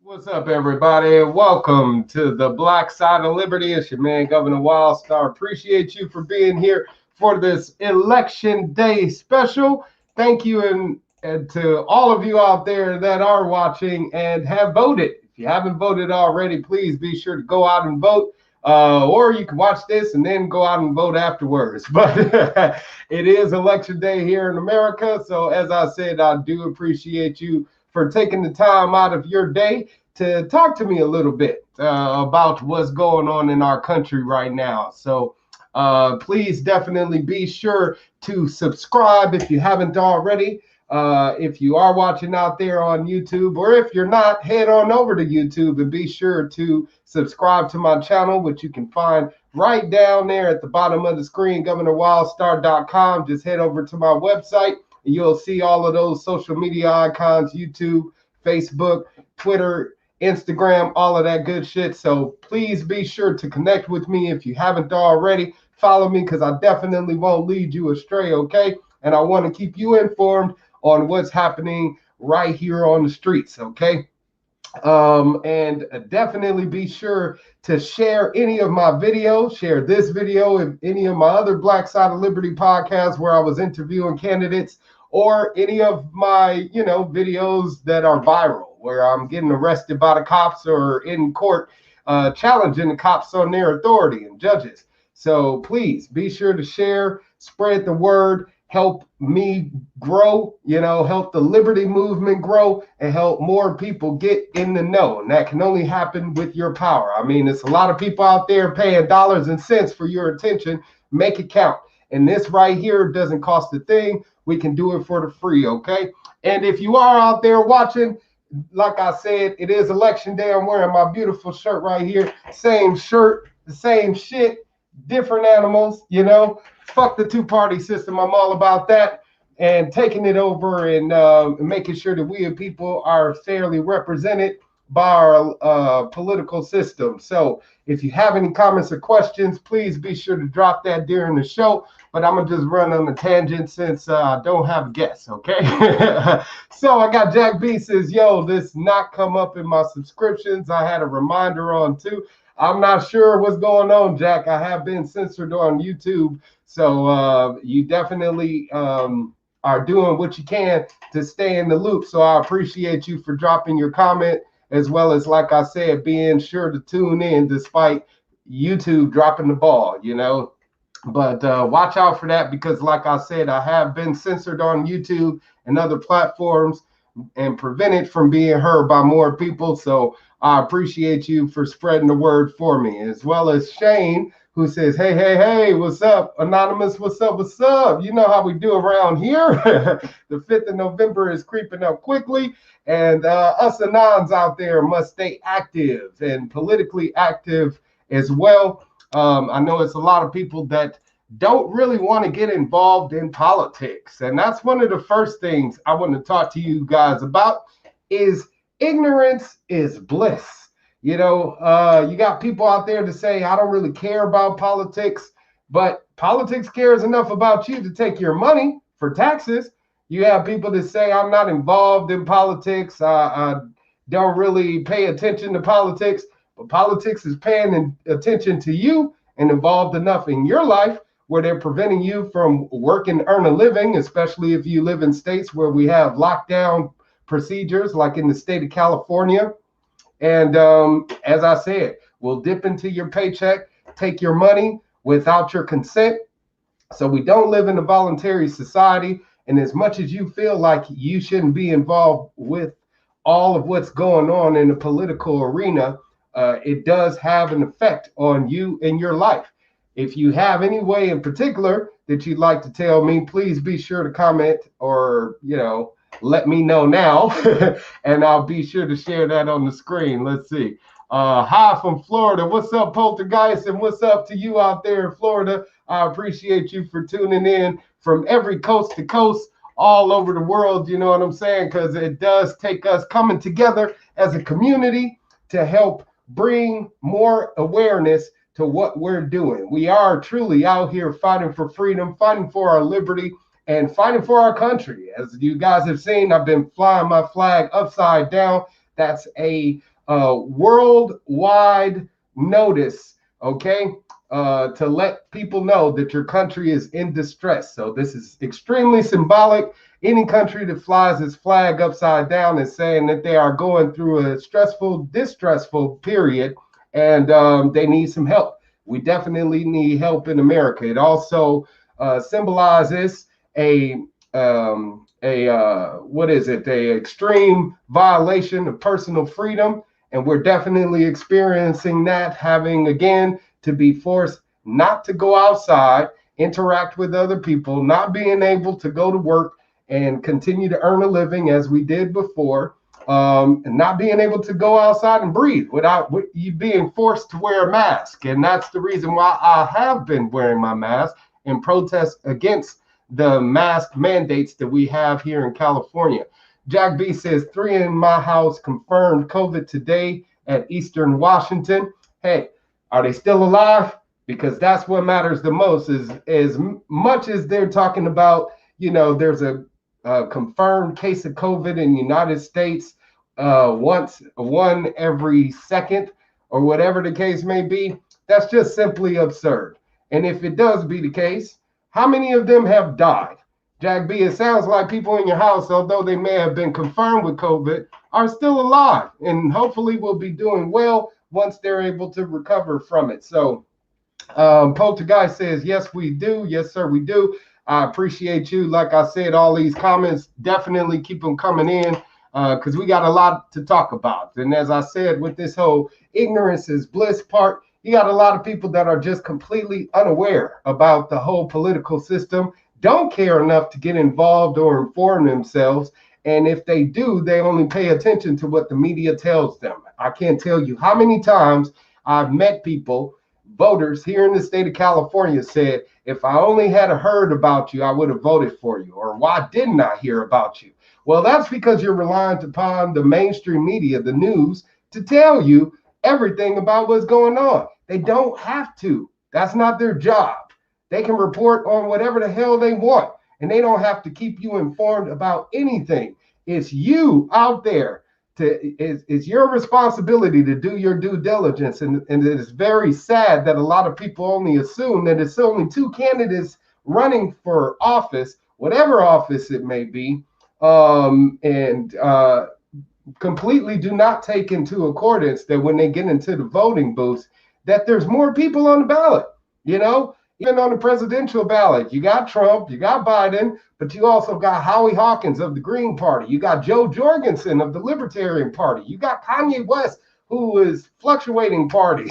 What's up, everybody? Welcome to the Black Side of Liberty. It's your man, Governor Wildstar. Appreciate you for being here for this Election Day special. Thank you and to all of you out there that are watching and have voted. If you haven't voted already, please be sure to go out and vote. Or you can watch this and then go out and vote afterwards. But it is Election Day here in America. So, as I said, I do appreciate you for taking the time out of your day to talk to me a little bit about what's going on in our country right now. So please definitely be sure to subscribe if you haven't already. If you are watching out there on YouTube, or if you're not, head on over to YouTube and be sure to subscribe to my channel, which you can find right down there at the bottom of the screen, governorwildstar.com. Just head over to my website. You'll see all of those social media icons: YouTube, Facebook, Twitter, Instagram, all of that good shit. So please be sure to connect with me if you haven't already. Follow me because I definitely won't lead you astray, okay? And I want to keep you informed on what's happening right here on the streets, okay? And definitely be sure to share any of my videos, share this video and any of my other Black Side of Liberty podcasts where I was interviewing candidates, or any of my, videos that are viral where I'm getting arrested by the cops or in court challenging the cops on their authority and judges. So please be sure to share, spread the word, help me grow, help the liberty movement grow, and help more people get in the know. And that can only happen with your power. I mean, it's a lot of people out there paying dollars and cents for your attention. Make it count. And this right here doesn't cost a thing. We can do it for the free, okay? And if you are out there watching, like I said, it is Election Day. I'm wearing my beautiful shirt right here. Same shirt, the same shit, different animals, Fuck the two-party system. I'm all about that, and taking it over and making sure that we as people are fairly represented by our political system. So if you have any comments or questions, please be sure to drop that during the show. But I'm going to just run on a tangent since I don't have guests, okay? So I got Jack B says, yo, this not come up in my subscriptions. I had a reminder on too. I'm not sure what's going on, Jack. I have been censored on YouTube. So you definitely are doing what you can to stay in the loop. So I appreciate you for dropping your comment, as well as, like I said, being sure to tune in despite YouTube dropping the ball, But watch out for that because, like I said, I have been censored on YouTube and other platforms and prevented from being heard by more people. So I appreciate you for spreading the word for me, as well as Shane, who says, hey, what's up? Anonymous, what's up? You know how we do around here. The 5th of November is creeping up quickly, and us Anons out there must stay active and politically active as well. I know it's a lot of people that don't really want to get involved in politics. And that's one of the first things I want to talk to you guys about is ignorance is bliss. You got people out there to say, I don't really care about politics, but politics cares enough about you to take your money for taxes. You have people that say, I'm not involved in politics. I don't really pay attention to politics, but politics is paying attention to you and involved enough in your life where they're preventing you from work and earn a living, especially if you live in states where we have lockdown procedures, like in the state of California. And as I said, we'll dip into your paycheck, take your money without your consent. So we don't live in a voluntary society. And as much as you feel like you shouldn't be involved with all of what's going on in the political arena, it does have an effect on you and your life. If you have any way in particular that you'd like to tell me, please be sure to comment or, let me know now, and I'll be sure to share that on the screen. Let's see. Hi from Florida. What's up, Poltergeist? And what's up to you out there in Florida? I appreciate you for tuning in from every coast to coast, all over the world. You know what I'm saying? Because it does take us coming together as a community to help bring more awareness to what we're doing. We are truly out here fighting for freedom, fighting for our liberty, and fighting for our country. As you guys have seen, I've been flying my flag upside down. That's a worldwide notice, okay, to let people know that your country is in distress. So this is extremely symbolic. Any country that flies its flag upside down is saying that they are going through a stressful, distressful period, and they need some help. We definitely need help in America. It also symbolizes what is it? A extreme violation of personal freedom, and we're definitely experiencing that. Having again to be forced not to go outside, interact with other people, not being able to go to work and continue to earn a living as we did before, and not being able to go outside and breathe without you being forced to wear a mask. And that's the reason why I have been wearing my mask in protest against the mask mandates that we have here in California. Jack B says 3 in my house confirmed COVID today at Eastern Washington. Hey, are they still alive? Because that's what matters the most. Is as much as they're talking about, there's a confirmed case of COVID in the United States one every second, or whatever the case may be. That's just simply absurd. And if it does be the case, how many of them have died? Jack B, it sounds like people in your house, although they may have been confirmed with COVID, are still alive and hopefully will be doing well once they're able to recover from it. So Poltergeist says, yes, we do. Yes, sir, we do. I appreciate you. Like I said, all these comments, definitely keep them coming in because we got a lot to talk about. And as I said, with this whole ignorance is bliss part, you got a lot of people that are just completely unaware about the whole political system, don't care enough to get involved or inform themselves. And if they do, they only pay attention to what the media tells them. I can't tell you how many times I've met people, voters here in the state of California, said, if I only had heard about you, I would have voted for you. Or why didn't I hear about you? Well, that's because you're reliant upon the mainstream media, the news, to tell you everything about what's going on. They don't have to. That's not their job. They can report on whatever the hell they want, and they don't have to keep you informed about anything. It's you out there. It's your responsibility to do your due diligence. And it is very sad that a lot of people only assume that it's only 2 candidates running for office, whatever office it may be, and completely do not take into accordance that when they get into the voting booths, that there's more people on the ballot. Even on the presidential ballot, you got Trump, you got Biden, but you also got Howie Hawkins of the Green Party. You got Joe Jorgensen of the Libertarian Party. You got Kanye West, who is fluctuating parties.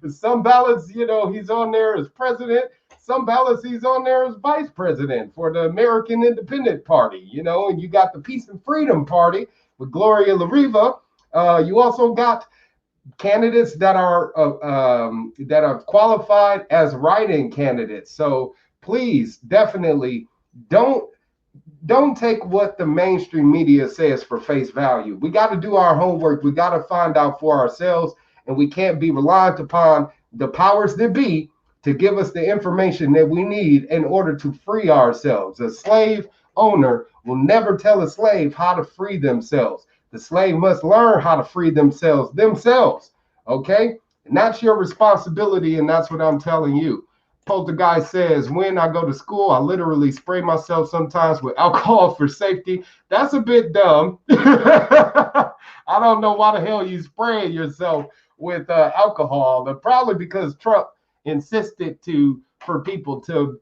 Some ballots, he's on there as president. Some ballots he's on there as vice president for the American Independent Party, and you got the Peace and Freedom Party with Gloria La Riva. You also got candidates that are qualified as write-in candidates. So please, definitely don't take what the mainstream media says for face value. We got to do our homework. We got to find out for ourselves, and we can't be reliant upon the powers that be to give us the information that we need in order to free ourselves. A slave owner will never tell a slave how to free themselves. The slave must learn how to free themselves, okay? And that's your responsibility, and that's what I'm telling you. Poltergeist says, when I go to school, I literally spray myself sometimes with alcohol for safety. That's a bit dumb. I don't know why the hell you spraying yourself with alcohol. Probably because Trump insisted for people to,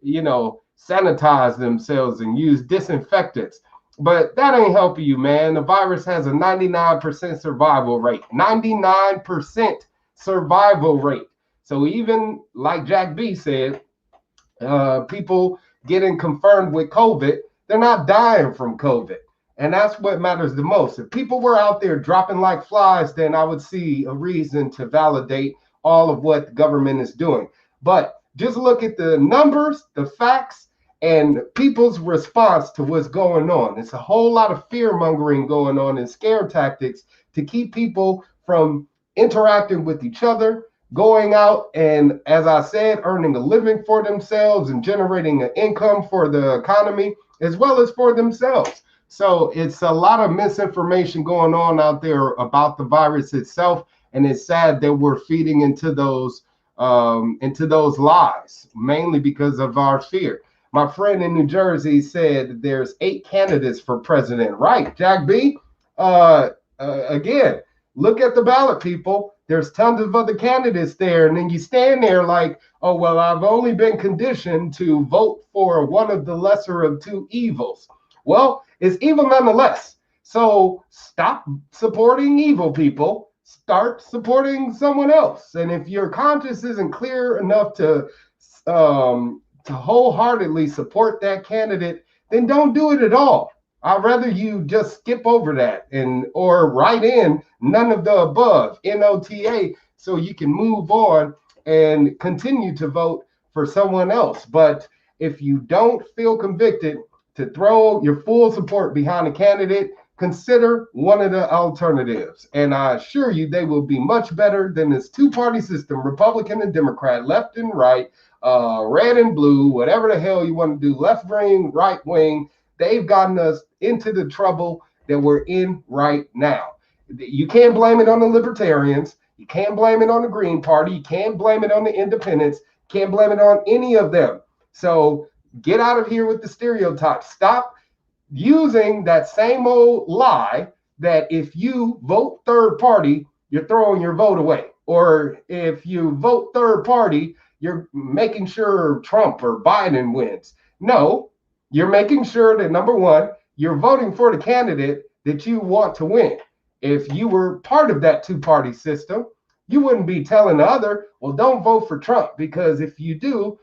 sanitize themselves and use disinfectants. But that ain't helping you, man. The virus has a 99% survival rate. 99% survival rate. So even like Jack B said, people getting confirmed with COVID, they're not dying from COVID. And that's what matters the most. If people were out there dropping like flies, then I would see a reason to validate all of what the government is doing. But just look at the numbers, the facts, and people's response to what's going on. It's a whole lot of fear mongering going on and scare tactics to keep people from interacting with each other, going out and, as I said, earning a living for themselves and generating an income for the economy as well as for themselves. So it's a lot of misinformation going on out there about the virus itself, and it's sad that we're feeding into those lies, mainly because of our fear. My friend in New Jersey said there's 8 candidates for president. Right, Jack B. Again, look at the ballot, people. There's tons of other candidates there, and then you stand there like, oh well, I've only been conditioned to vote for one of the lesser of two evils. Well, it's evil nonetheless. So stop supporting evil, people. Start supporting someone else. And if your conscience isn't clear enough to wholeheartedly support that candidate, then don't do it at all. I'd rather you just skip over that and or write in none of the above, NOTA, so you can move on and continue to vote for someone else. But if you don't feel convicted to throw your full support behind a candidate, consider one of the alternatives. And I assure you, they will be much better than this two-party system, Republican and Democrat, left and right, red and blue, whatever the hell you want to do, left wing, right wing. They've gotten us into the trouble that we're in right now. You can't blame it on the libertarians. You can't blame it on the Green Party. You can't blame it on the independents. You can't blame it on any of them. So get out of here with the stereotypes. Stop using that same old lie that if you vote third party, you're throwing your vote away. Or if you vote third party, you're making sure Trump or Biden wins. No, you're making sure that, number one, you're voting for the candidate that you want to win. If you were part of that two-party system, you wouldn't be telling the other, well, don't vote for Trump, because if you do,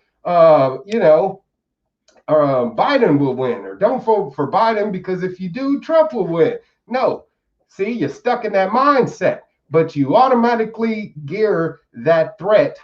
Biden will win, or don't vote for Biden because if you do, Trump will win. No, see, you're stuck in that mindset, but you automatically gear that threat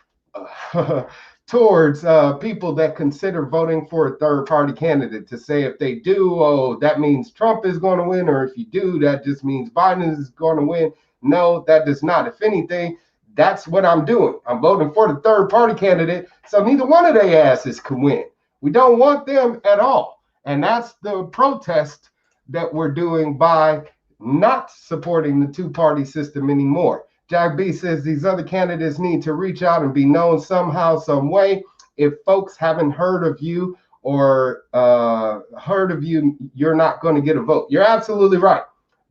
towards people that consider voting for a third party candidate to say if they do, oh, that means Trump is going to win, or if you do, that just means Biden is going to win. No, that does not. If anything, that's what I'm doing. I'm voting for the third party candidate, so neither one of their asses can win. We don't want them at all. And that's the protest that we're doing by not supporting the two-party system anymore. Jack B says these other candidates need to reach out and be known somehow, some way. If folks haven't heard of you or you're not going to get a vote. You're absolutely right.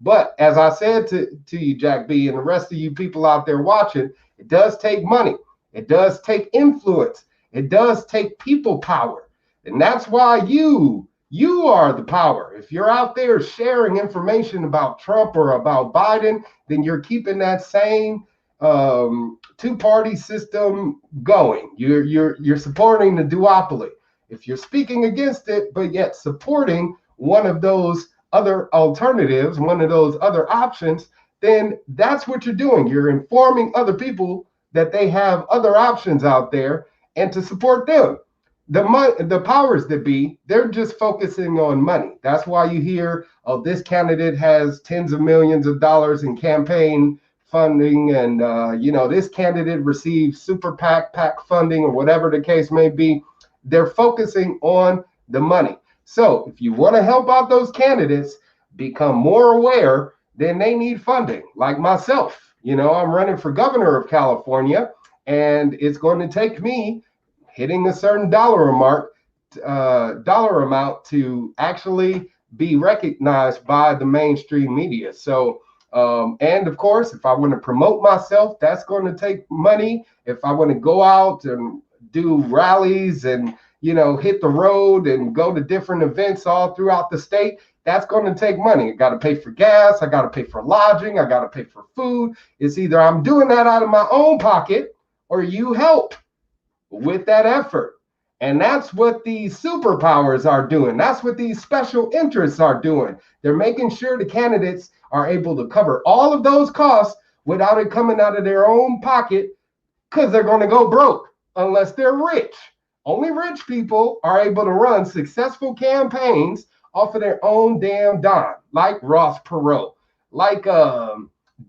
But as I said to you, Jack B, and the rest of you people out there watching, it does take money. It does take influence. It does take people power. And that's why you are the power. If you're out there sharing information about Trump or about Biden, then you're keeping that same two-party system going. You're supporting the duopoly. If you're speaking against it, but yet supporting one of those other alternatives, one of those other options, then that's what you're doing. You're informing other people that they have other options out there and to support them. The powers that be, they're just focusing on money. That's why you hear, oh, this candidate has tens of millions of dollars in campaign funding, and this candidate receives super PAC funding, or whatever the case may be. They're focusing on the money. So if you want to help out those candidates become more aware, then they need funding. Like myself, I'm running for governor of California, and it's going to take me hitting a certain dollar amount to actually be recognized by the mainstream media. So, and of course, if I want to promote myself, that's going to take money. If I want to go out and do rallies and, hit the road and go to different events all throughout the state, that's going to take money. I got to pay for gas. I got to pay for lodging. I got to pay for food. It's either I'm doing that out of my own pocket or you help with that effort. And that's what these superpowers are doing. That's what these special interests are doing. They're making sure the candidates are able to cover all of those costs without it coming out of their own pocket, because they're going to go broke unless they're rich. Only rich people are able to run successful campaigns off of their own damn dime, like Ross Perot, like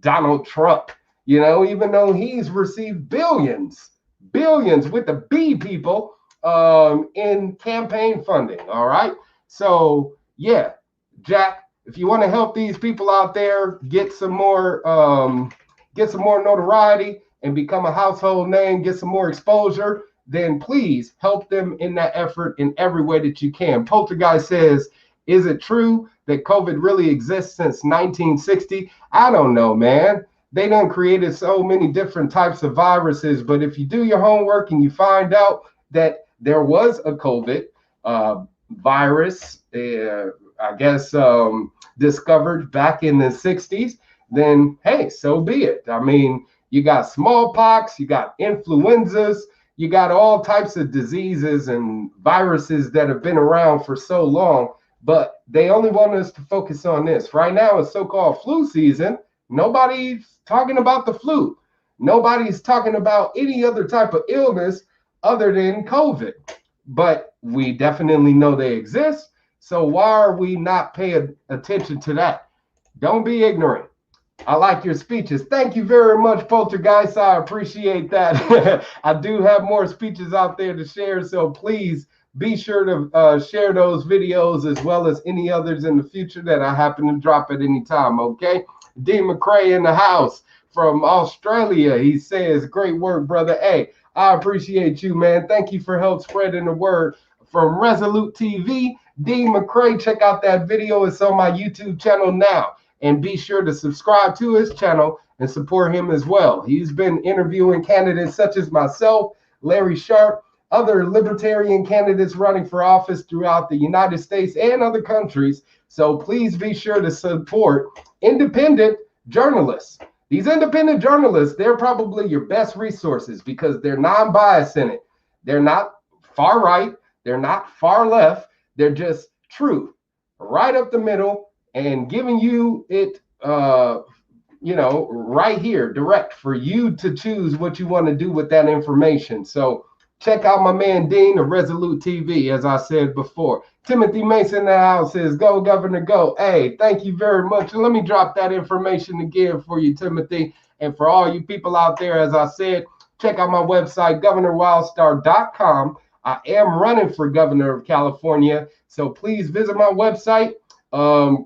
Donald Trump, even though he's received billions with the B, people, in campaign funding. All right. So yeah, Jack, if you want to help these people out there get some more notoriety and become a household name, get some more exposure, then please help them in that effort in every way that you can. Poltergeist says, is it true that COVID really exists since 1960? I don't know, man. They done created so many different types of viruses, but if you do your homework and you find out that there was a COVID virus, I guess, discovered back in the 60s, then hey, so be it. I mean, you got smallpox, you got influenzas, you got all types of diseases and viruses that have been around for so long, but they only want us to focus on this. Right now, it's so-called flu season. Nobody's talking about the flu. Nobody's talking about any other type of illness other than COVID. But we definitely know they exist. So why are we not paying attention to that? Don't be ignorant. I like your speeches. Thank you very much, Poltergeist. I appreciate that. I do have more speeches out there to share, so please be sure to share those videos as well as any others in the future that I happen to drop at any time, okay? D. McCrae in the house from Australia. He says, great work, brother. Hey, I appreciate you, man. Thank you for help spreading the word. From Resolute TV, D. McCrae, check out that video. It's on my YouTube channel now. And be sure to subscribe to his channel and support him as well. He's been interviewing candidates such as myself, Larry Sharp, other libertarian candidates running for office throughout the United States and other countries. So please be sure to support independent journalists. These independent journalists, they're probably your best resources because they're non-biased in it. They're not far right. They're not far left. They're just truth, right up the middle, and giving you it, right here, direct for you to choose what you want to do with that information. So check out my man Dean of Resolute TV, as I said before. Timothy Mason in the house says, go, Governor, go. Hey, thank you very much. Let me drop that information again for you, Timothy. And for all you people out there, as I said, check out my website, governorwildstar.com. I am running for governor of California, so please visit my website.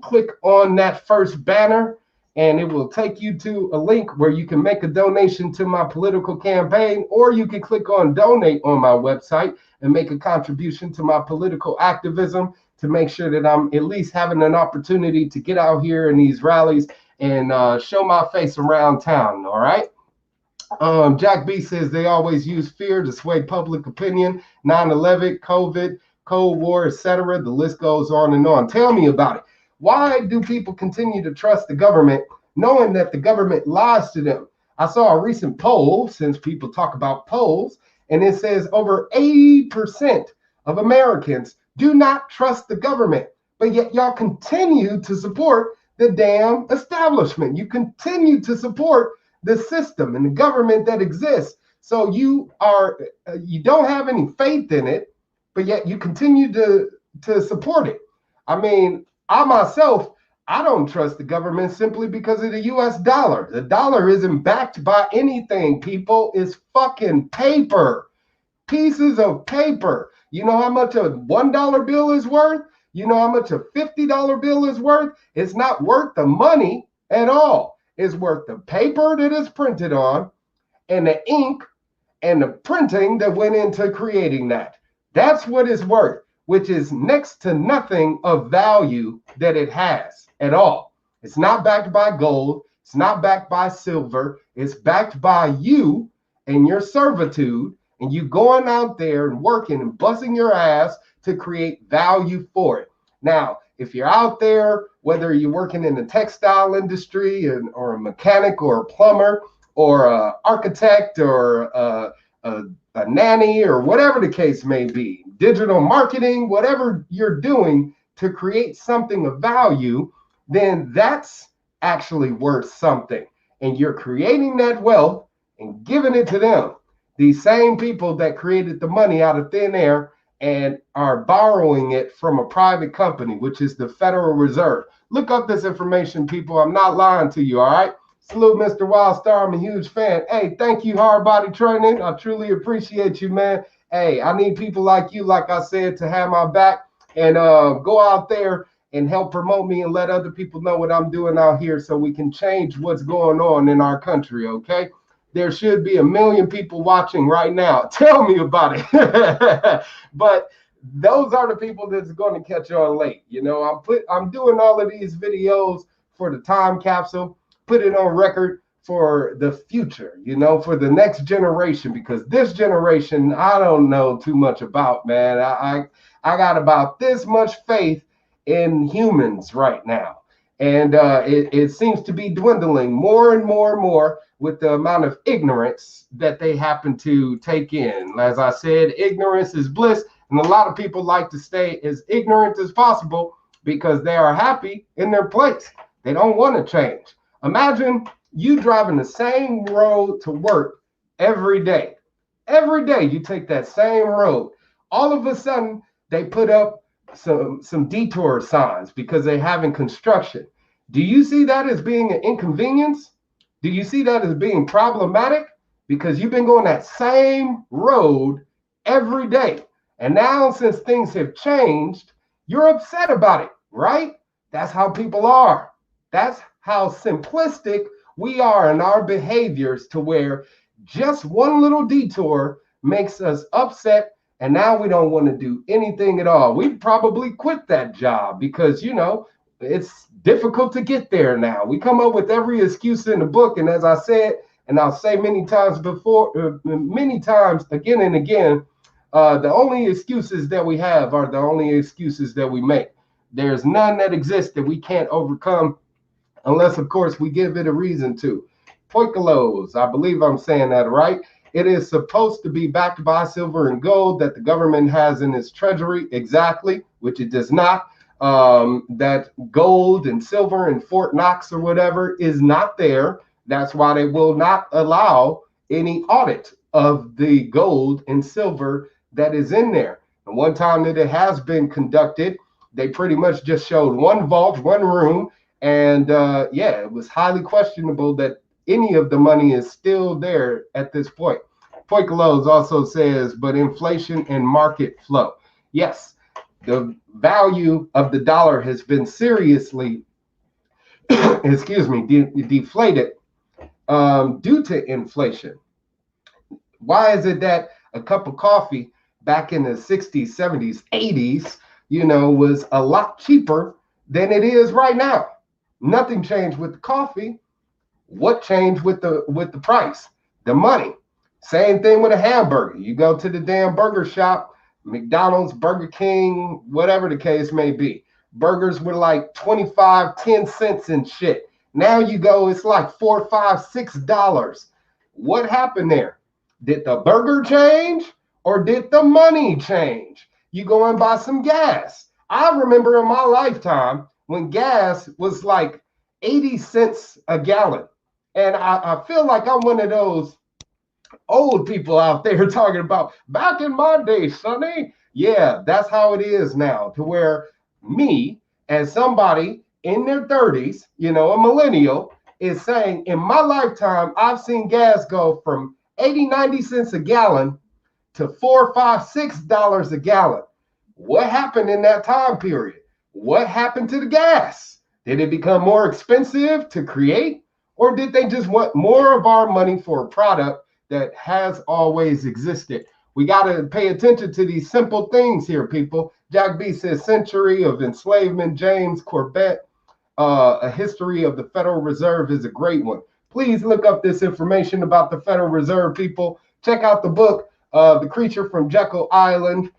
Click on that first banner and it will take you to a link where you can make a donation to my political campaign, or you can click on donate on my website and make a contribution to my political activism to make sure that I'm at least having an opportunity to get out here in these rallies and show my face around town. All right. Jack B says they always use fear to sway public opinion. 9/11, COVID, Cold War, etc. The list goes on and on. Tell me about it. Why do people continue to trust the government knowing that the government lies to them? I saw a recent poll, since people talk about polls, and it says over 80% of Americans do not trust the government, but yet y'all continue to support the damn establishment. You continue to support the system and the government that exists. So you don't have any faith in it, but yet you continue to support it. I mean, I myself, I don't trust the government simply because of the US dollar. The dollar isn't backed by anything, people. It's fucking paper. Pieces of paper. You know how much a $1 bill is worth? You know how much a $50 bill is worth? It's not worth the money at all. It's worth the paper that it's printed on and the ink and the printing that went into creating that. That's what it's worth, which is next to nothing of value that it has at all. It's not backed by gold. It's not backed by silver. It's backed by you and your servitude and you going out there and working and busting your ass to create value for it. Now, if you're out there, whether you're working in the textile industry or a mechanic or a plumber or an architect or a nanny or whatever the case may be, digital marketing, whatever you're doing to create something of value, then that's actually worth something. And you're creating that wealth and giving it to them. These same people that created the money out of thin air and are borrowing it from a private company, which is the Federal Reserve. Look up this information, people. I'm not lying to you, all right? Salute, Mr. Wildstar. I'm a huge fan. Hey, thank you, Hard Body Training. I truly appreciate you, man. Hey, I need people like you, like I said, to have my back and go out there and help promote me and let other people know what I'm doing out here so we can change what's going on in our country, okay? There should be 1 million people watching right now. Tell me about it. But those are the people that's going to catch on late. You know, I'm doing all of these videos for the time capsule, put it on record for the future, you know, for the next generation, because this generation, I don't know too much about, man. I got about this much faith in humans right now. And it seems to be dwindling more and more and more with the amount of ignorance that they happen to take in. As I said, ignorance is bliss. And a lot of people like to stay as ignorant as possible because they are happy in their place. They don't want to change. Imagine you driving the same road to work every day. Every day you take that same road. All of a sudden, they put up some detour signs because they're having construction. Do you see that as being an inconvenience? Do you see that as being problematic? Because you've been going that same road every day. And now, since things have changed, you're upset about it, right? That's how people are. That's how simplistic we are in our behaviors, to where just one little detour makes us upset. And now we don't want to do anything at all. We probably quit that job because, you know, it's difficult to get there now. We come up with every excuse in the book. And as I said, and I'll say many times before, many times again and again, the only excuses that we have are the only excuses that we make. There's none that exist that we can't overcome unless, of course, we give it a reason to. Poikilos, I believe I'm saying that right. It is supposed to be backed by silver and gold that the government has in its treasury, exactly, which it does not. That gold and silver in Fort Knox or whatever is not there. That's why they will not allow any audit of the gold and silver that is in there. And one time that it has been conducted, they pretty much just showed one vault, one room, and yeah, it was highly questionable that any of the money is still there at this point. Poikilos also says, but inflation and market flow. Yes, the value of the dollar has been seriously, deflated due to inflation. Why is it that a cup of coffee back in the 60s, 70s, 80s, you know, was a lot cheaper than it is right now? Nothing changed with the coffee. What changed with the price? The money. Same thing with a hamburger. You go to the damn burger shop, McDonald's, Burger King, whatever the case may be. Burgers were like 25, 10 cents and shit. Now you go, it's like $4, $5, $6. What happened there? Did the burger change or did the money change? You go and buy some gas. I remember in my lifetime when gas was like 80 cents a gallon. And I feel like I'm one of those old people out there talking about back in my day, Sonny. Yeah, that's how it is now, to where me, as somebody in their 30s, you know, a millennial, is saying in my lifetime, I've seen gas go from 80, 90 cents a gallon to $4, $5, $6 a gallon. What happened in that time period? What happened to the gas? Did it become more expensive to create? Or did they just want more of our money for a product that has always existed? We got to pay attention to these simple things here, people. Jack B says, Century of Enslavement, James Corbett, A History of the Federal Reserve is a great one. Please look up this information about the Federal Reserve, people. Check out the book, The Creature from Jekyll Island,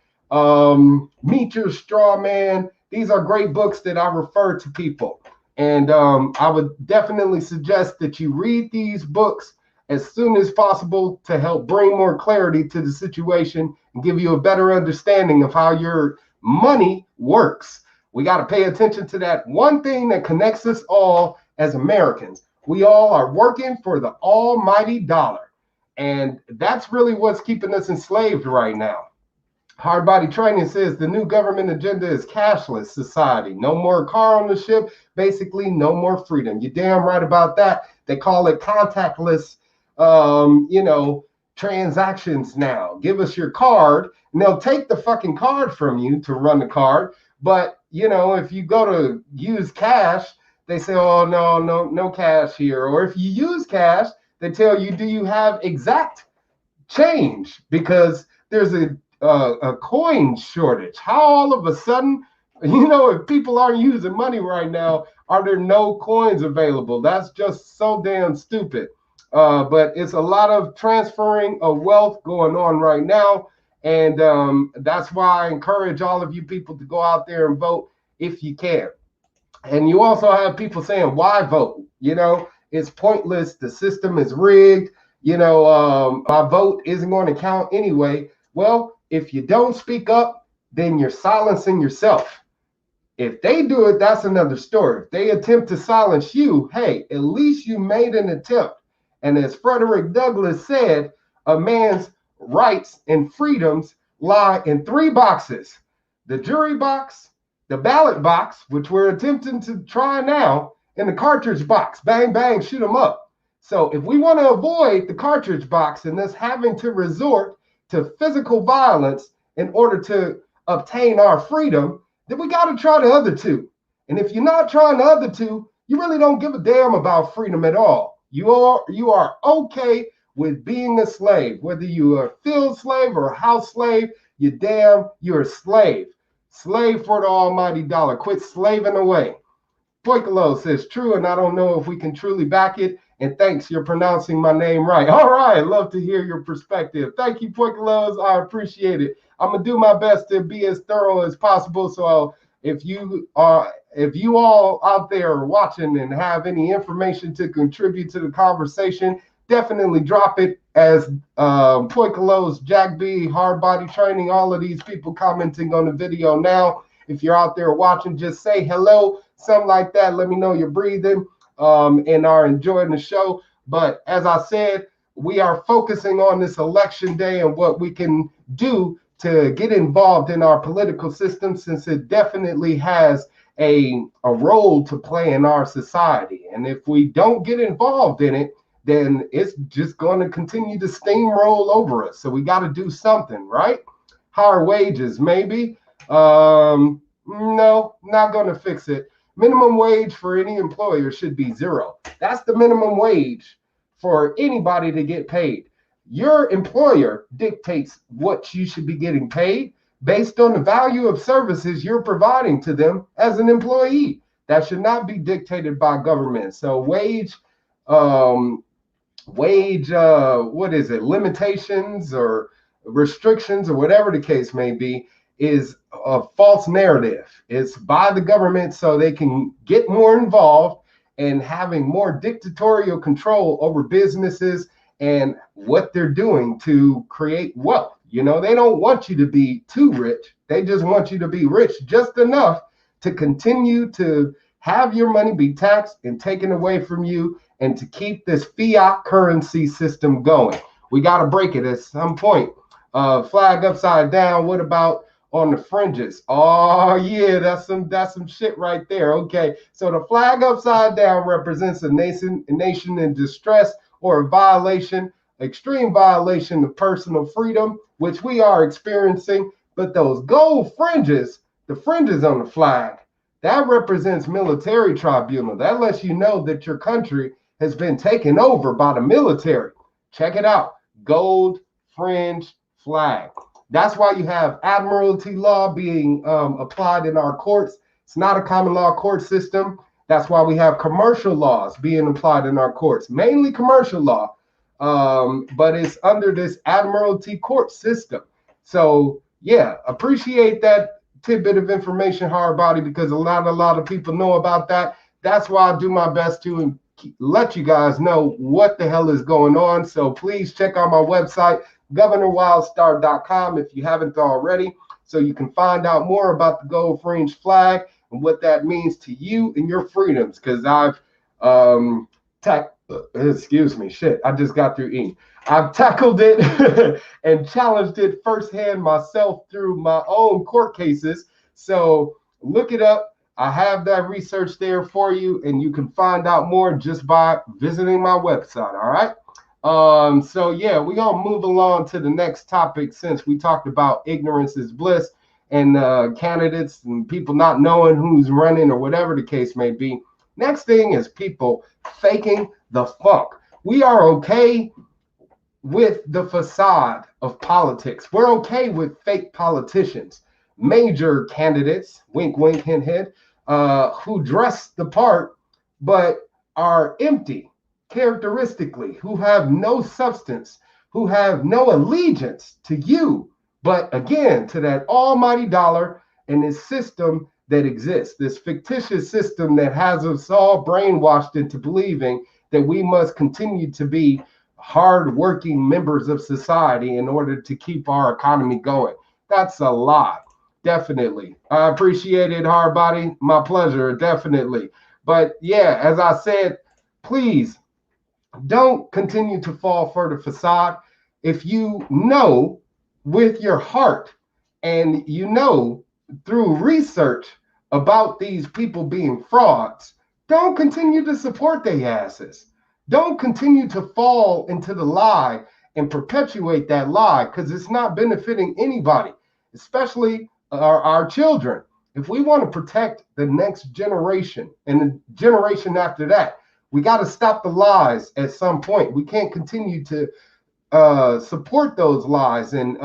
Meet Your Straw Man. These are great books that I refer to people. And I would definitely suggest that you read these books as soon as possible to help bring more clarity to the situation and give you a better understanding of how your money works. We got to pay attention to that one thing that connects us all as Americans. We all are working for the almighty dollar. And that's really what's keeping us enslaved right now. Hardbody Training says the new government agenda is cashless society. No more car ownership, basically no more freedom. You're damn right about that. They call it contactless, transactions now. Give us your card and they'll take the fucking card from you to run the card. But if you go to use cash, they say, oh, no cash here. Or if you use cash, they tell you, do you have exact change? Because there's a coin shortage. How all of a sudden, if people aren't using money right now, are there no coins available? That's just so damn stupid. But it's a lot of transferring of wealth going on right now. And that's why I encourage all of you people to go out there and vote if you can. And you also have people saying, why vote? It's pointless. The system is rigged. My vote isn't going to count anyway. Well, if you don't speak up, then you're silencing yourself. If they do it, that's another story. If they attempt to silence you, hey, at least you made an attempt. And as Frederick Douglass said, a man's rights and freedoms lie in three boxes: the jury box, the ballot box, which we're attempting to try now, and the cartridge box. Bang, bang, shoot them up. So if we want to avoid the cartridge box and this having to resort to physical violence in order to obtain our freedom, then we got to try the other two. And if you're not trying the other two, you really don't give a damn about freedom at all. You are okay with being a slave, whether you are a field slave or a house slave. You're a slave. Slave for the almighty dollar. Quit slaving away. Poikalo says true, and I don't know if we can truly back it. And thanks, you're pronouncing my name right. All right, love to hear your perspective. Thank you, Poikalos. I appreciate it. I'm gonna do my best to be as thorough as possible. So if you all out there are watching and have any information to contribute to the conversation, definitely drop it. As Poikalos, Jack B, Hard Body Training, all of these people commenting on the video now. If you're out there watching, just say hello, something like that. Let me know you're breathing and are enjoying the show. But as I said, we are focusing on this election day and what we can do to get involved in our political system, since it definitely has a role to play in our society. And if we don't get involved in it, then it's just going to continue to steamroll over us. So we got to do something, right? Higher wages, maybe. No, not going to fix it. Minimum wage for any employer should be $0. That's the minimum wage for anybody to get paid. Your employer dictates what you should be getting paid based on the value of services you're providing to them as an employee. That should not be dictated by government. So limitations or restrictions or whatever the case may be is a false narrative. It's by the government so they can get more involved and having more dictatorial control over businesses and what they're doing to create wealth. They don't want you to be too rich. They just want you to be rich just enough to continue to have your money be taxed and taken away from you, and to keep this fiat currency system going. We got to break it at some point. Flag upside down. What about on the fringes? Oh yeah, that's some shit right there. Okay, so the flag upside down represents a nation in distress or a violation, extreme violation of personal freedom, which we are experiencing. But those gold fringes, the fringes on the flag, that represents military tribunal. That lets you know that your country has been taken over by the military. Check it out. Gold fringe flag. That's why you have admiralty law being applied in our courts. It's not a common law court system. That's why we have commercial laws being applied in our courts, mainly commercial law, but it's under this admiralty court system. So yeah, appreciate that tidbit of information, Hard Body, because a lot of people know about that. That's why I do my best to let you guys know what the hell is going on. So please check out my website, governorwildstar.com, if you haven't already, so you can find out more about the gold fringe flag and what that means to you and your freedoms. Because I've I just got through eating. I've tackled it and challenged it firsthand myself through my own court cases. So look it up. I have that research there for you, and you can find out more just by visiting my website. All right. So yeah, we're gonna move along to the next topic, since we talked about ignorance is bliss, and candidates and people not knowing who's running or whatever the case may be. Next thing is people faking the funk. We are okay with the facade of politics. We're okay with fake politicians, major candidates, wink, wink, hint, hint, who dress the part but are empty characteristically, who have no substance, who have no allegiance to you, but again, to that almighty dollar and this system that exists, this fictitious system that has us all brainwashed into believing that we must continue to be hardworking members of society in order to keep our economy going. That's a lie. Definitely. I appreciate it, Hardbody. My pleasure, definitely. But yeah, as I said, please don't continue to fall for the facade. If you know with your heart and you know through research about these people being frauds, don't continue to support their asses. Don't continue to fall into the lie and perpetuate that lie, because it's not benefiting anybody, especially our children. If we want to protect the next generation and the generation after that, we got to stop the lies at some point. We can't continue to support those lies and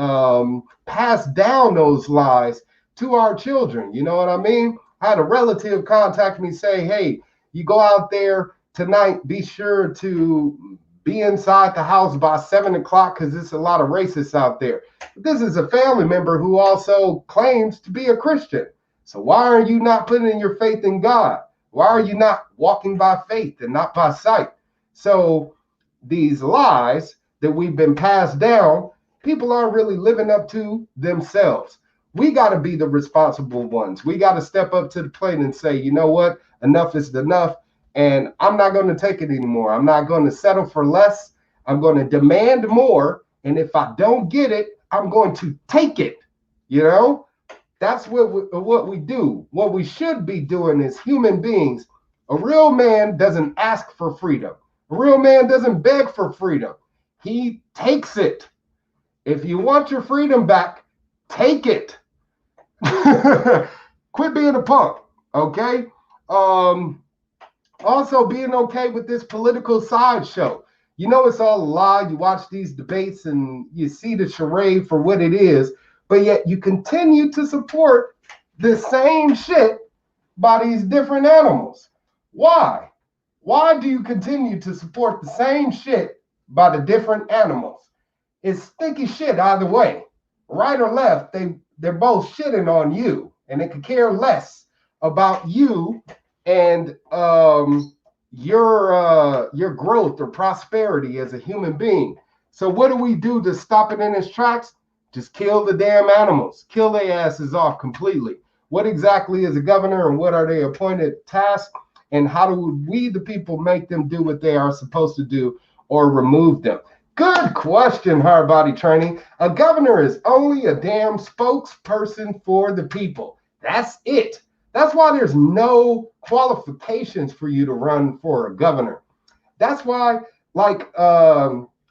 pass down those lies to our children. You know what I mean? I had a relative contact me, say, hey, you go out there tonight, be sure to be inside the house by 7 o'clock because there's a lot of racists out there. But this is a family member who also claims to be a Christian. So why are you not putting your faith in God? Why are you not walking by faith and not by sight? So these lies that we've been passed down, people aren't really living up to themselves. We got to be the responsible ones. We got to step up to the plate and say, you know what? Enough is enough. And I'm not going to take it anymore. I'm not going to settle for less. I'm going to demand more. And if I don't get it, I'm going to take it. You know, that's what we do. What we should be doing as human beings. A real man doesn't ask for freedom. A real man doesn't beg for freedom. He takes it. If you want your freedom back, take it. Quit being a punk, okay? Also being okay with this political sideshow. You know it's all a lie. You watch these debates and you see the charade for what it is, but yet you continue to support the same shit by these different animals. Why? Why do you continue to support the same shit by the different animals? It's stinky shit either way. Right or left, they're both shitting on you, and they could care less about you and your growth or prosperity as a human being. So what do we do to stop it in its tracks? Just kill the damn animals. Kill their asses off completely. What exactly is a governor and what are they appointed tasks? And how do we, the people, make them do what they are supposed to do or remove them? Good question, Hardbody Training. A governor is only a damn spokesperson for the people. That's it. That's why there's no qualifications for you to run for a governor. That's why, like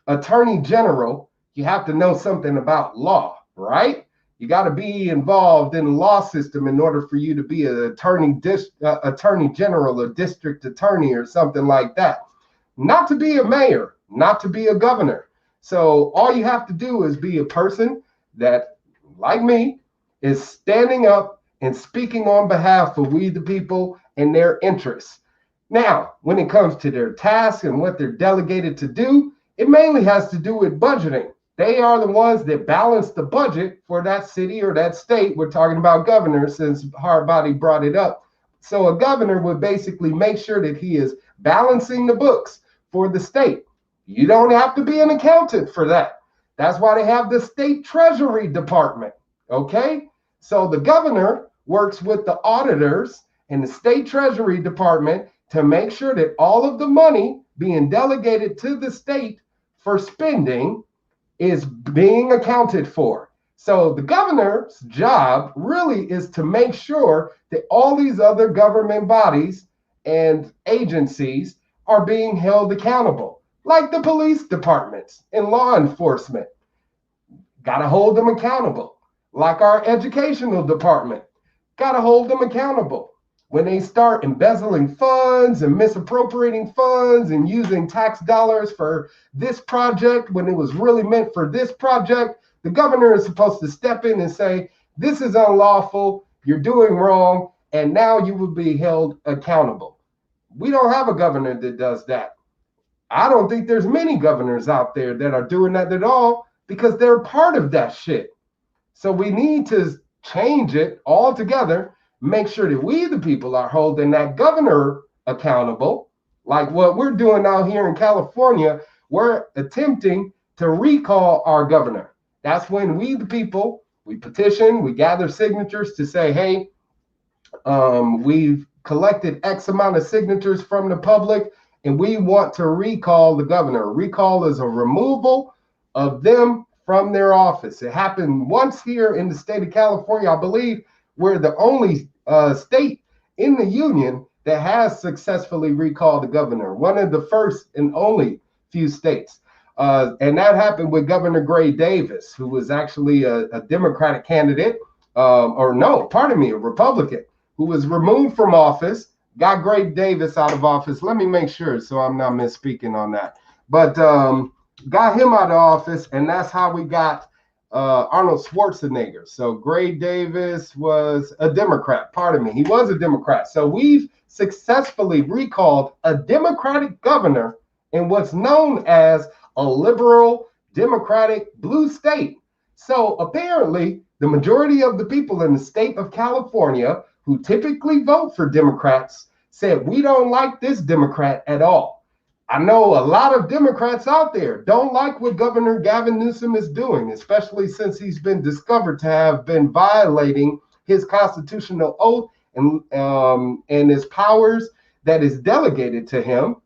attorney general, you have to know something about law, right? You got to be involved in the law system in order for you to be an attorney general or district attorney or something like that. Not to be a mayor, not to be a governor. So all you have to do is be a person that, like me, is standing up and speaking on behalf of we the people and their interests. Now, when it comes to their tasks and what they're delegated to do, it mainly has to do with budgeting. They are the ones that balance the budget for that city or that state. We're talking about governors since Hardbody brought it up. So a governor would basically make sure that he is balancing the books for the state. You don't have to be an accountant for that. That's why they have the state treasury department, okay? So the governor works with the auditors and the state treasury department to make sure that all of the money being delegated to the state for spending is being accounted for. So the governor's job really is to make sure that all these other government bodies and agencies are being held accountable, like the police departments and law enforcement. Got to hold them accountable. like our educational department. Got to hold them accountable. When they start embezzling funds and misappropriating funds and using tax dollars for this project when it was really meant for this project, the governor is supposed to step in and say, this is unlawful, you're doing wrong, and now you will be held accountable. We don't have a governor that does that. I don't think there's many governors out there that are doing that at all because they're part of that shit. So we need to change it altogether, make sure that we, the people, are holding that governor accountable. Like what we're doing out here in California, we're attempting to recall our governor. That's when we, the people, we petition, we gather signatures to say, hey, we've collected X amount of signatures from the public, and we want to recall the governor. Recall is a removal of them from their office. It happened once here in the state of California. I believe we're the only state in the union that has successfully recalled the governor. One of the first and only few states. And that happened with Governor Gray Davis, who was actually a Democratic candidate, a Republican, who was removed from office, got Gray Davis out of office. Let me make sure so I'm not misspeaking on that. But got him out of office, and that's how we got Arnold Schwarzenegger. So Gray Davis was a Democrat. He was a Democrat. So we've successfully recalled a Democratic governor in what's known as a liberal Democratic blue state. So apparently, the majority of the people in the state of California who typically vote for Democrats said, we don't like this Democrat at all. I know a lot of Democrats out there don't like what Governor Gavin Newsom is doing, especially since he's been discovered to have been violating his constitutional oath and his powers that is delegated to him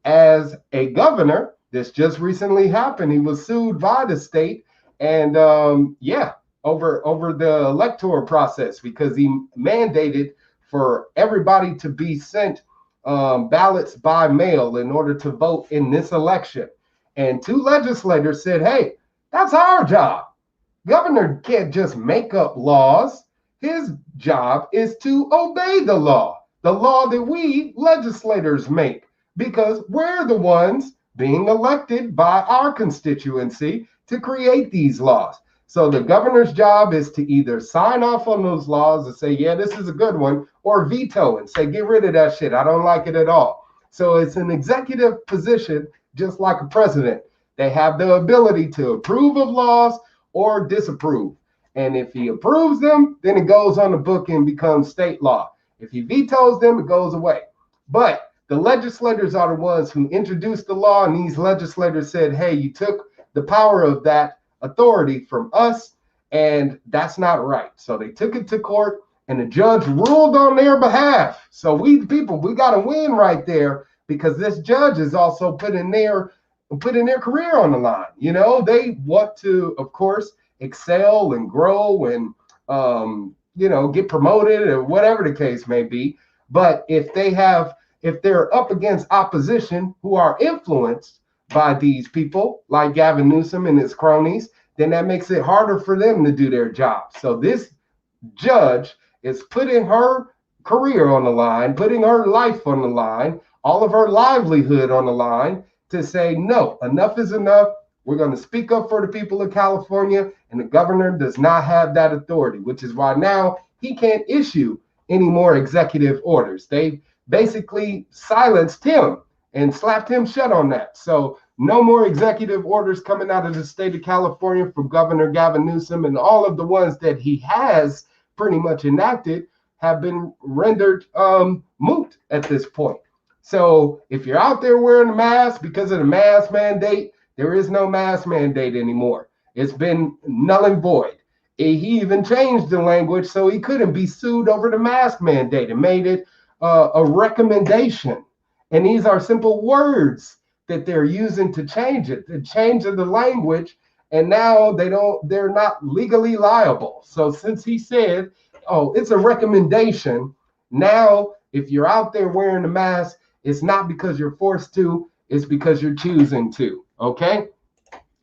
as a governor. This just recently happened. He was sued by the state and over the electoral process because he mandated for everybody to be sent ballots by mail in order to vote in this election. And two legislators said, hey, that's our job. Governor can't just make up laws. His job is to obey the law that we legislators make, because we're the ones being elected by our constituency to create these laws. So the governor's job is to either sign off on those laws and say, yeah, this is a good one, or veto and say, get rid of that shit. I don't like it at all. So it's an executive position, just like a president. They have the ability to approve of laws or disapprove. And if he approves them, then it goes on the book and becomes state law. If he vetoes them, it goes away. But the legislators are the ones who introduced the law, and these legislators said, hey, you took the power of that authority from us, and that's not right. So they took it to court, and the judge ruled on their behalf. So we, the people, we got to win right there, because this judge is also putting their career on the line. You know, they want to, of course, excel and grow and get promoted or whatever the case may be. But if they're up against opposition who are influenced by these people like Gavin Newsom and his cronies, then that makes it harder for them to do their job. So this judge is putting her career on the line, putting her life on the line, all of her livelihood on the line, to say, no, enough is enough. We're going to speak up for the people of California, and the governor does not have that authority, which is why now he can't issue any more executive orders. They basically silenced him and slapped him shut on that. So no more executive orders coming out of the state of California from Governor Gavin Newsom, and all of the ones that he has pretty much enacted have been rendered moot at this point. So if you're out there wearing a mask because of the mask mandate, there is no mask mandate anymore. It's been null and void. He even changed the language so he couldn't be sued over the mask mandate and made it a recommendation. And these are simple words that they're using to change it, the change of the language. And now they're not legally liable. So since he said, oh, it's a recommendation, now if you're out there wearing a mask, it's not because you're forced to, it's because you're choosing to. Okay.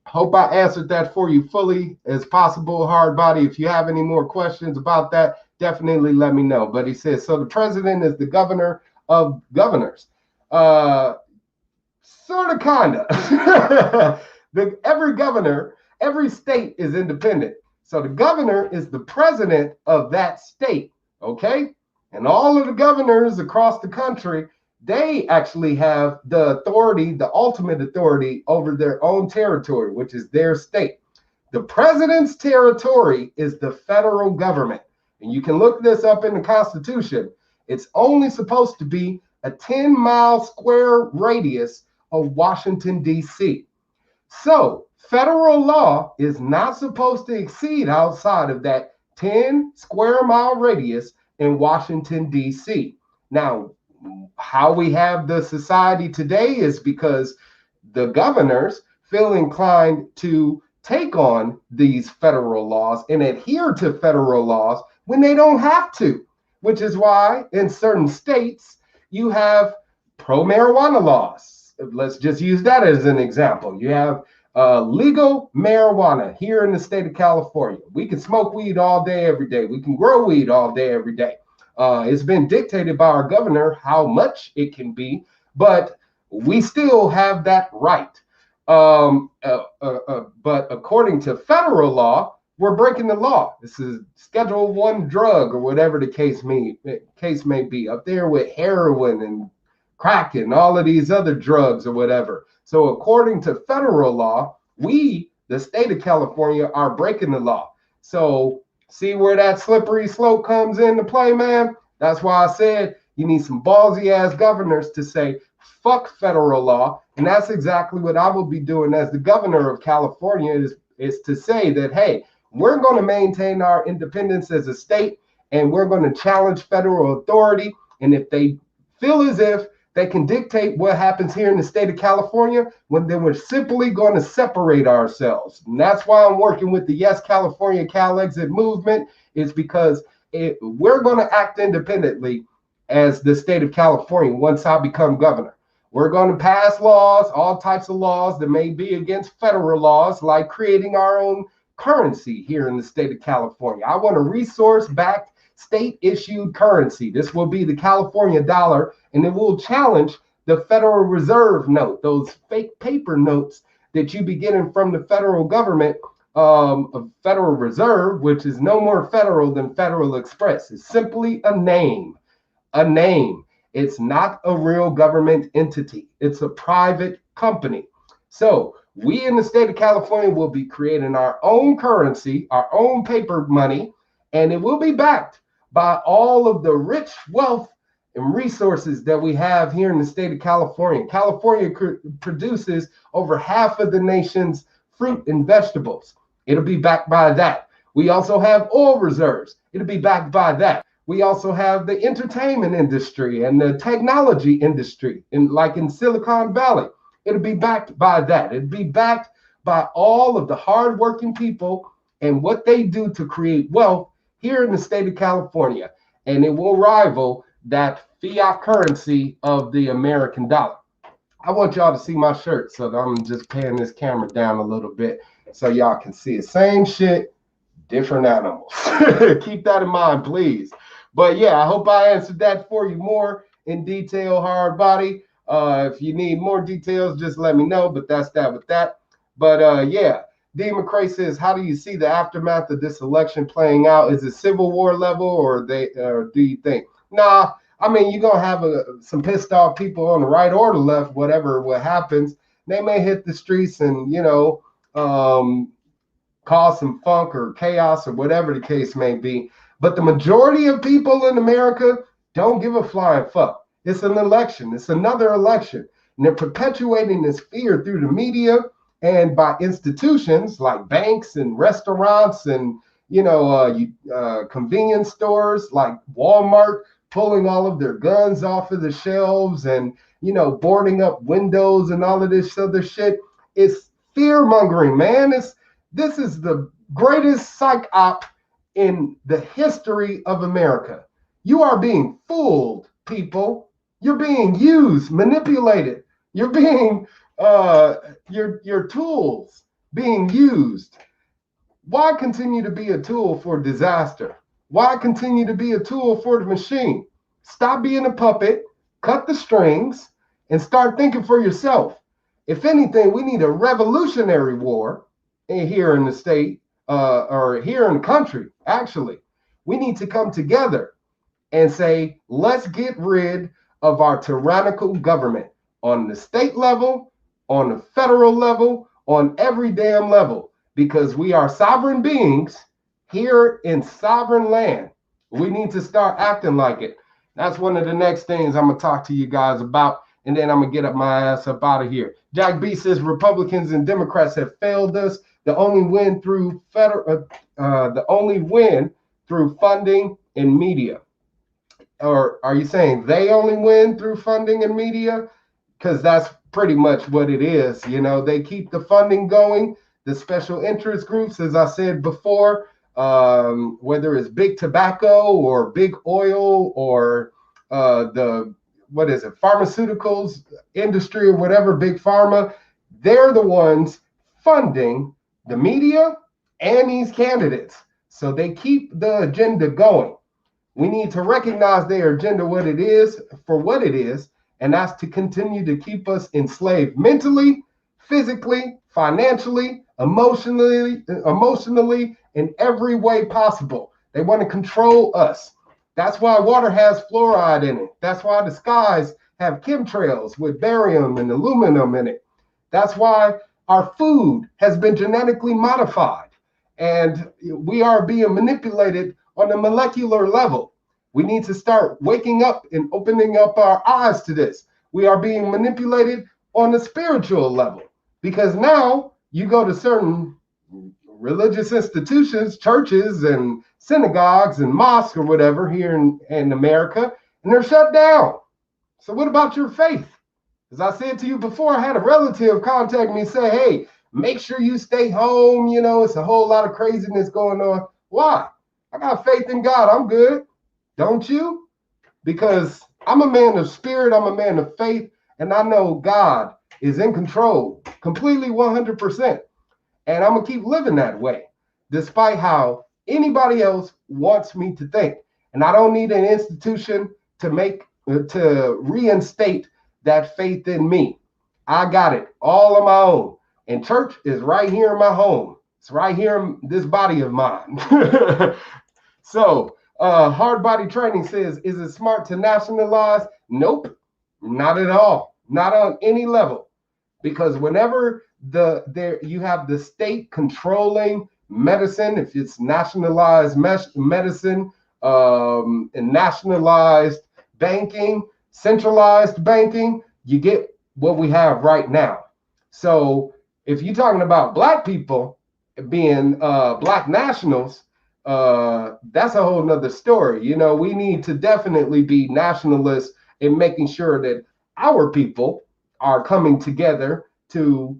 Hope I answered that for you fully as possible, Hardbody. If you have any more questions about that, definitely let me know. But he says, so the president is the governor of governors. Sort of, kind of. Every governor, every state is independent. So the governor is the president of that state, okay? And all of the governors across the country, they actually have the authority, the ultimate authority over their own territory, which is their state. The president's territory is the federal government. And you can look this up in the Constitution. It's only supposed to be a 10-mile square radius of Washington, D.C. So federal law is not supposed to exceed outside of that 10 square mile radius in Washington, D.C. Now, how we have the society today is because the governors feel inclined to take on these federal laws and adhere to federal laws when they don't have to, which is why in certain states you have pro-marijuana laws. Let's just use that as an example. You have legal marijuana here in the state of California. We can smoke weed all day, every day. We can grow weed all day, every day. It's been dictated by our governor how much it can be, but we still have that right. But according to federal law, we're breaking the law. This is Schedule 1 drug or whatever the case may be, up there with heroin and crack and all of these other drugs or whatever. So according to federal law, we, the state of California, are breaking the law. So see where that slippery slope comes into play, man? That's why I said you need some ballsy ass governors to say, fuck federal law. And that's exactly what I will be doing as the governor of California is to say that, hey, we're going to maintain our independence as a state and we're going to challenge federal authority. And if they feel as if they can dictate what happens here in the state of California, then we're simply going to separate ourselves. And that's why I'm working with the Yes California Cal Exit movement, is because we're going to act independently as the state of California once I become governor. We're going to pass laws, all types of laws that may be against federal laws, like creating our own currency here in the state of California. I want a resource-backed state-issued currency. This will be the California dollar, and it will challenge the Federal Reserve note, those fake paper notes that you be getting from the federal government, Federal Reserve, which is no more federal than Federal Express. It's simply a name. It's not a real government entity. It's a private company. So we in the state of California will be creating our own currency, our own paper money, and it will be backed by all of the rich wealth and resources that we have here in the state of California. California produces over half of the nation's fruit and vegetables. It'll be backed by that. We also have oil reserves. It'll be backed by that. We also have the entertainment industry and the technology industry, like in Silicon Valley. It'll be backed by that. It'll be backed by all of the hardworking people and what they do to create wealth here in the state of California. And it will rival that fiat currency of the American dollar. I want y'all to see my shirt, so I'm just panning this camera down a little bit so y'all can see it. Same shit, different animals. Keep that in mind, please. But yeah, I hope I answered that for you more in detail, Hardbody. If you need more details, just let me know. But that's that with that. But yeah, D. McCrae says, how do you see the aftermath of this election playing out? Is it Civil War level, or do you think? Nah, I mean, you're going to have some pissed off people on the right or the left, what happens. They may hit the streets and, cause some funk or chaos or whatever the case may be. But the majority of people in America don't give a flying fuck. It's an election. It's another election. And they're perpetuating this fear through the media and by institutions like banks and restaurants and, convenience stores like Walmart, pulling all of their guns off of the shelves and, boarding up windows and all of this other shit. It's fear mongering, man. This is the greatest psych op in the history of America. You are being fooled, people. You're being used, manipulated. You're being your tools being used. Why continue to be a tool for disaster? Why continue to be a tool for the machine? Stop being a puppet, cut the strings, and start thinking for yourself. If anything, we need a revolutionary war here in the state, or here in the country, actually. We need to come together and say, let's get rid of our tyrannical government on the state level, on the federal level, on every damn level, because we are sovereign beings here in sovereign land. We need to start acting like it. That's one of the next things I'm going to talk to you guys about, and then I'm going to get up my ass up out of here. Jack B says Republicans and Democrats have failed us. The only win through funding and media. Or are you saying they only win through funding and media? Because that's pretty much what it is. You know, they keep the funding going. The special interest groups, as I said before, whether it's big tobacco or big oil or pharmaceuticals industry or whatever, big pharma, they're the ones funding the media and these candidates. So they keep the agenda going. We need to recognize their agenda, what it is, and that's to continue to keep us enslaved mentally, physically, financially, emotionally, in every way possible. They want to control us. That's why water has fluoride in it. That's why the skies have chemtrails with barium and aluminum in it. That's why our food has been genetically modified, and we are being manipulated on a molecular level. We need to start waking up and opening up our eyes to this. We are being manipulated on a spiritual level, because now you go to certain religious institutions, churches and synagogues and mosques or whatever here in America, and they're shut down. So what about your faith? As I said to you before, I had a relative contact me and say, hey, make sure you stay home. You know, it's a whole lot of craziness going on. Why? I got faith in God. I'm good. Don't you? Because I'm a man of spirit. I'm a man of faith. And I know God is in control completely 100%. And I'm going to keep living that way, despite how anybody else wants me to think. And I don't need an institution to reinstate that faith in me. I got it all on my own. And church is right here in my home. It's right here in this body of mine. So, Hard Body Training says, is it smart to nationalize? Nope, not at all. Not on any level. Because whenever you have the state controlling medicine, if it's nationalized medicine, and nationalized banking, centralized banking, you get what we have right now. So if you're talking about black people being black nationals, that's a whole nother story. You know, we need to definitely be nationalists in making sure that our people are coming together to,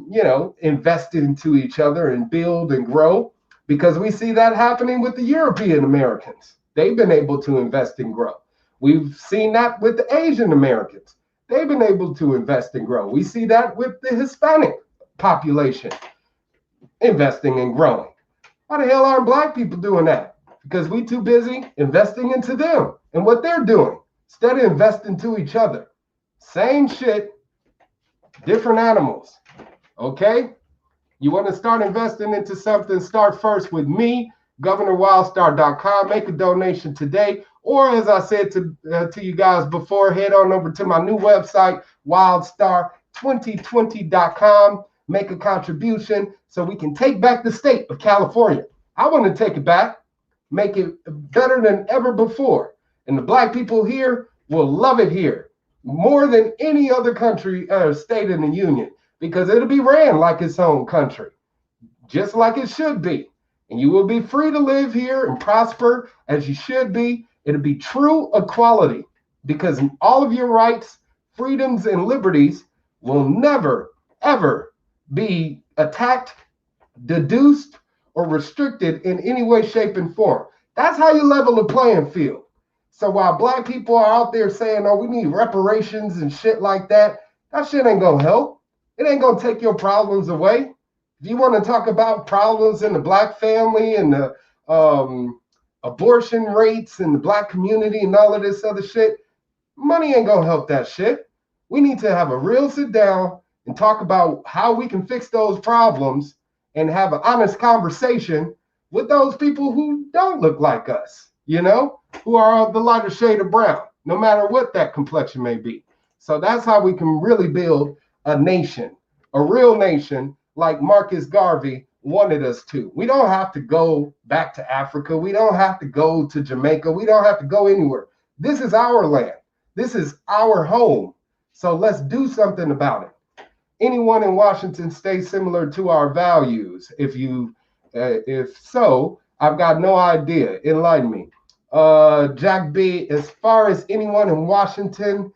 you know, invest into each other and build and grow, because we see that happening with the European Americans. They've been able to invest and grow. We've seen that with the Asian Americans. They've been able to invest and grow. We see that with the Hispanic population investing and growing. Why the hell aren't black people doing that? Because we too busy investing into them and what they're doing instead of investing to each other. Same shit, different animals. Okay? You want to start investing into something, start first with me, GovernorWildstar.com. Make a donation today. Or as I said to you guys before, head on over to my new website, Wildstar2020.com. Make a contribution so we can take back the state of California. I want to take it back, make it better than ever before. And the black people here will love it here more than any other country or state in the union, because it'll be ran like its own country, just like it should be. And you will be free to live here and prosper as you should be. It'll be true equality, because all of your rights, freedoms, and liberties will never, ever be attacked, deduced, or restricted in any way, shape, and form. That's how you level the playing field. So while black people are out there saying, oh, we need reparations and shit like that, that shit ain't gonna help. It ain't gonna take your problems away. If you want to talk about problems in the black family and the abortion rates in the black community and all of this other shit, money ain't gonna help that shit. We need to have a real sit down and talk about how we can fix those problems and have an honest conversation with those people who don't look like us, who are of the lighter shade of brown, no matter what that complexion may be. So that's how we can really build a nation, a real nation like Marcus Garvey wanted us to. We don't have to go back to Africa. We don't have to go to Jamaica. We don't have to go anywhere. This is our land. This is our home. So let's do something about it. Anyone in Washington state similar to our values? If so, I've got no idea. Enlighten me. Jack B, as far as anyone in Washington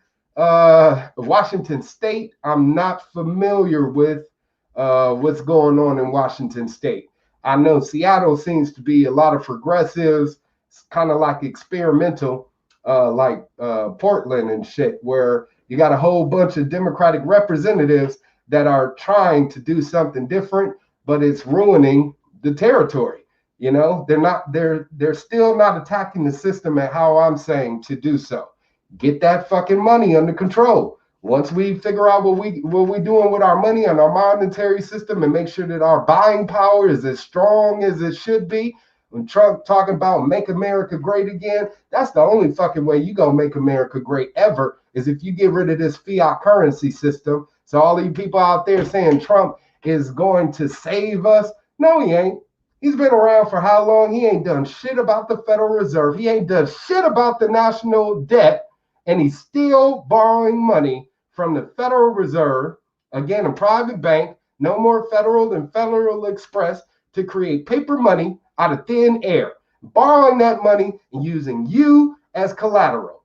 state, I'm not familiar with what's going on in Washington state. I know Seattle seems to be a lot of progressives. It's kind of like experimental, like Portland and shit, where you got a whole bunch of Democratic representatives that are trying to do something different, but it's ruining the territory. They're still not attacking the system at how I'm saying to do so. Get that fucking money under control. Once we figure out what we're doing with our money and our monetary system and make sure that our buying power is as strong as it should be, when Trump talking about make America great again, that's the only fucking way you gonna make America great ever, is if you get rid of this fiat currency system. So all these people out there saying Trump is going to save us, no, he ain't. He's been around for how long? He ain't done shit about the Federal Reserve. He ain't done shit about the national debt, and he's still borrowing money from the Federal Reserve, again, a private bank, no more federal than Federal Express, to create paper money out of thin air, borrowing that money and using you as collateral,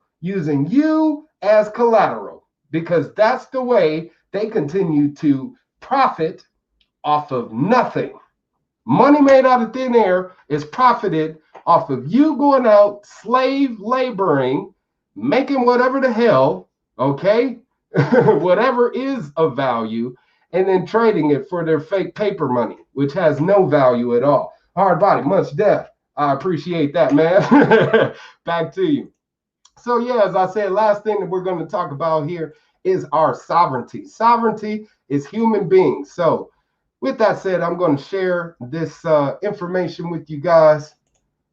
because that's the way they continue to profit off of nothing. Money made out of thin air is profited off of you going out, slave laboring, making whatever the hell, okay, whatever is of value, and then trading it for their fake paper money, which has no value at all. Hard body, much death. I appreciate that, man. Back to you. So yeah, as I said, last thing that we're going to talk about here is our sovereignty. Sovereignty is human beings. So with that said, I'm going to share this information with you guys.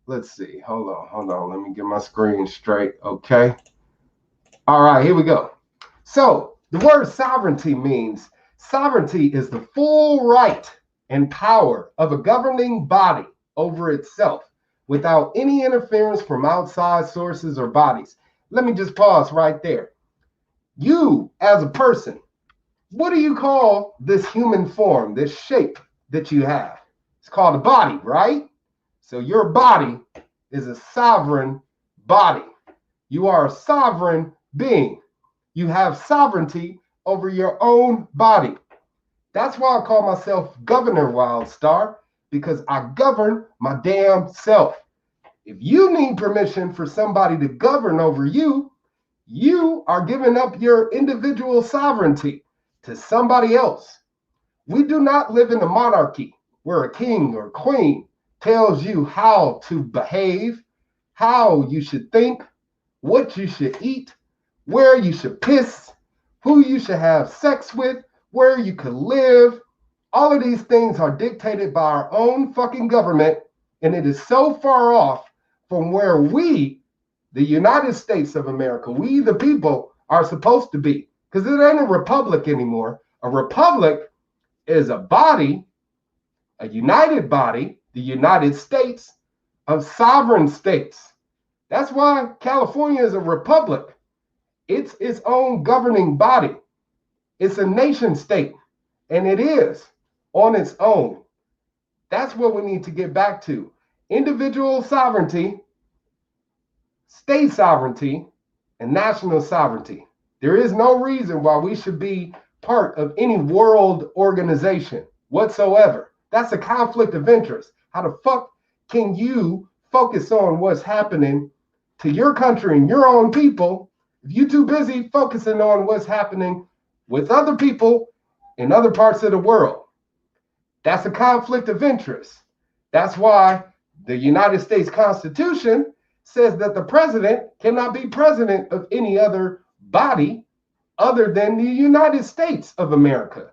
Let's see. Hold on. Let me get my screen straight. Okay. All right, here we go. So the word sovereignty means sovereignty is the full right and power of a governing body over itself without any interference from outside sources or bodies. Let me just pause right there. You, as a person, what do you call this human form, this shape that you have? It's called a body, right? So your body is a sovereign body. You are a sovereign being. You have sovereignty over your own body. That's why I call myself Governor Wildstar, because I govern my damn self. If you need permission for somebody to govern over you, you are giving up your individual sovereignty to somebody else. We do not live in a monarchy where a king or queen tells you how to behave, how you should think, what you should eat, where you should piss, who you should have sex with, where you could live. All of these things are dictated by our own fucking government, and it is so far off from where we, the United States of America, we the people, are supposed to be. Because it ain't a republic anymore. A republic is a body, a united body, the United States of sovereign states. That's why California is a republic. It's its own governing body. It's a nation state, and it is on its own. That's what we need to get back to. Individual sovereignty, state sovereignty, and national sovereignty. There is no reason why we should be part of any world organization whatsoever. That's a conflict of interest. How the fuck can you focus on what's happening to your country and your own people if you're too busy focusing on what's happening with other people in other parts of the world? That's a conflict of interest. That's why the United States Constitution says that the president cannot be president of any other body other than the United States of America.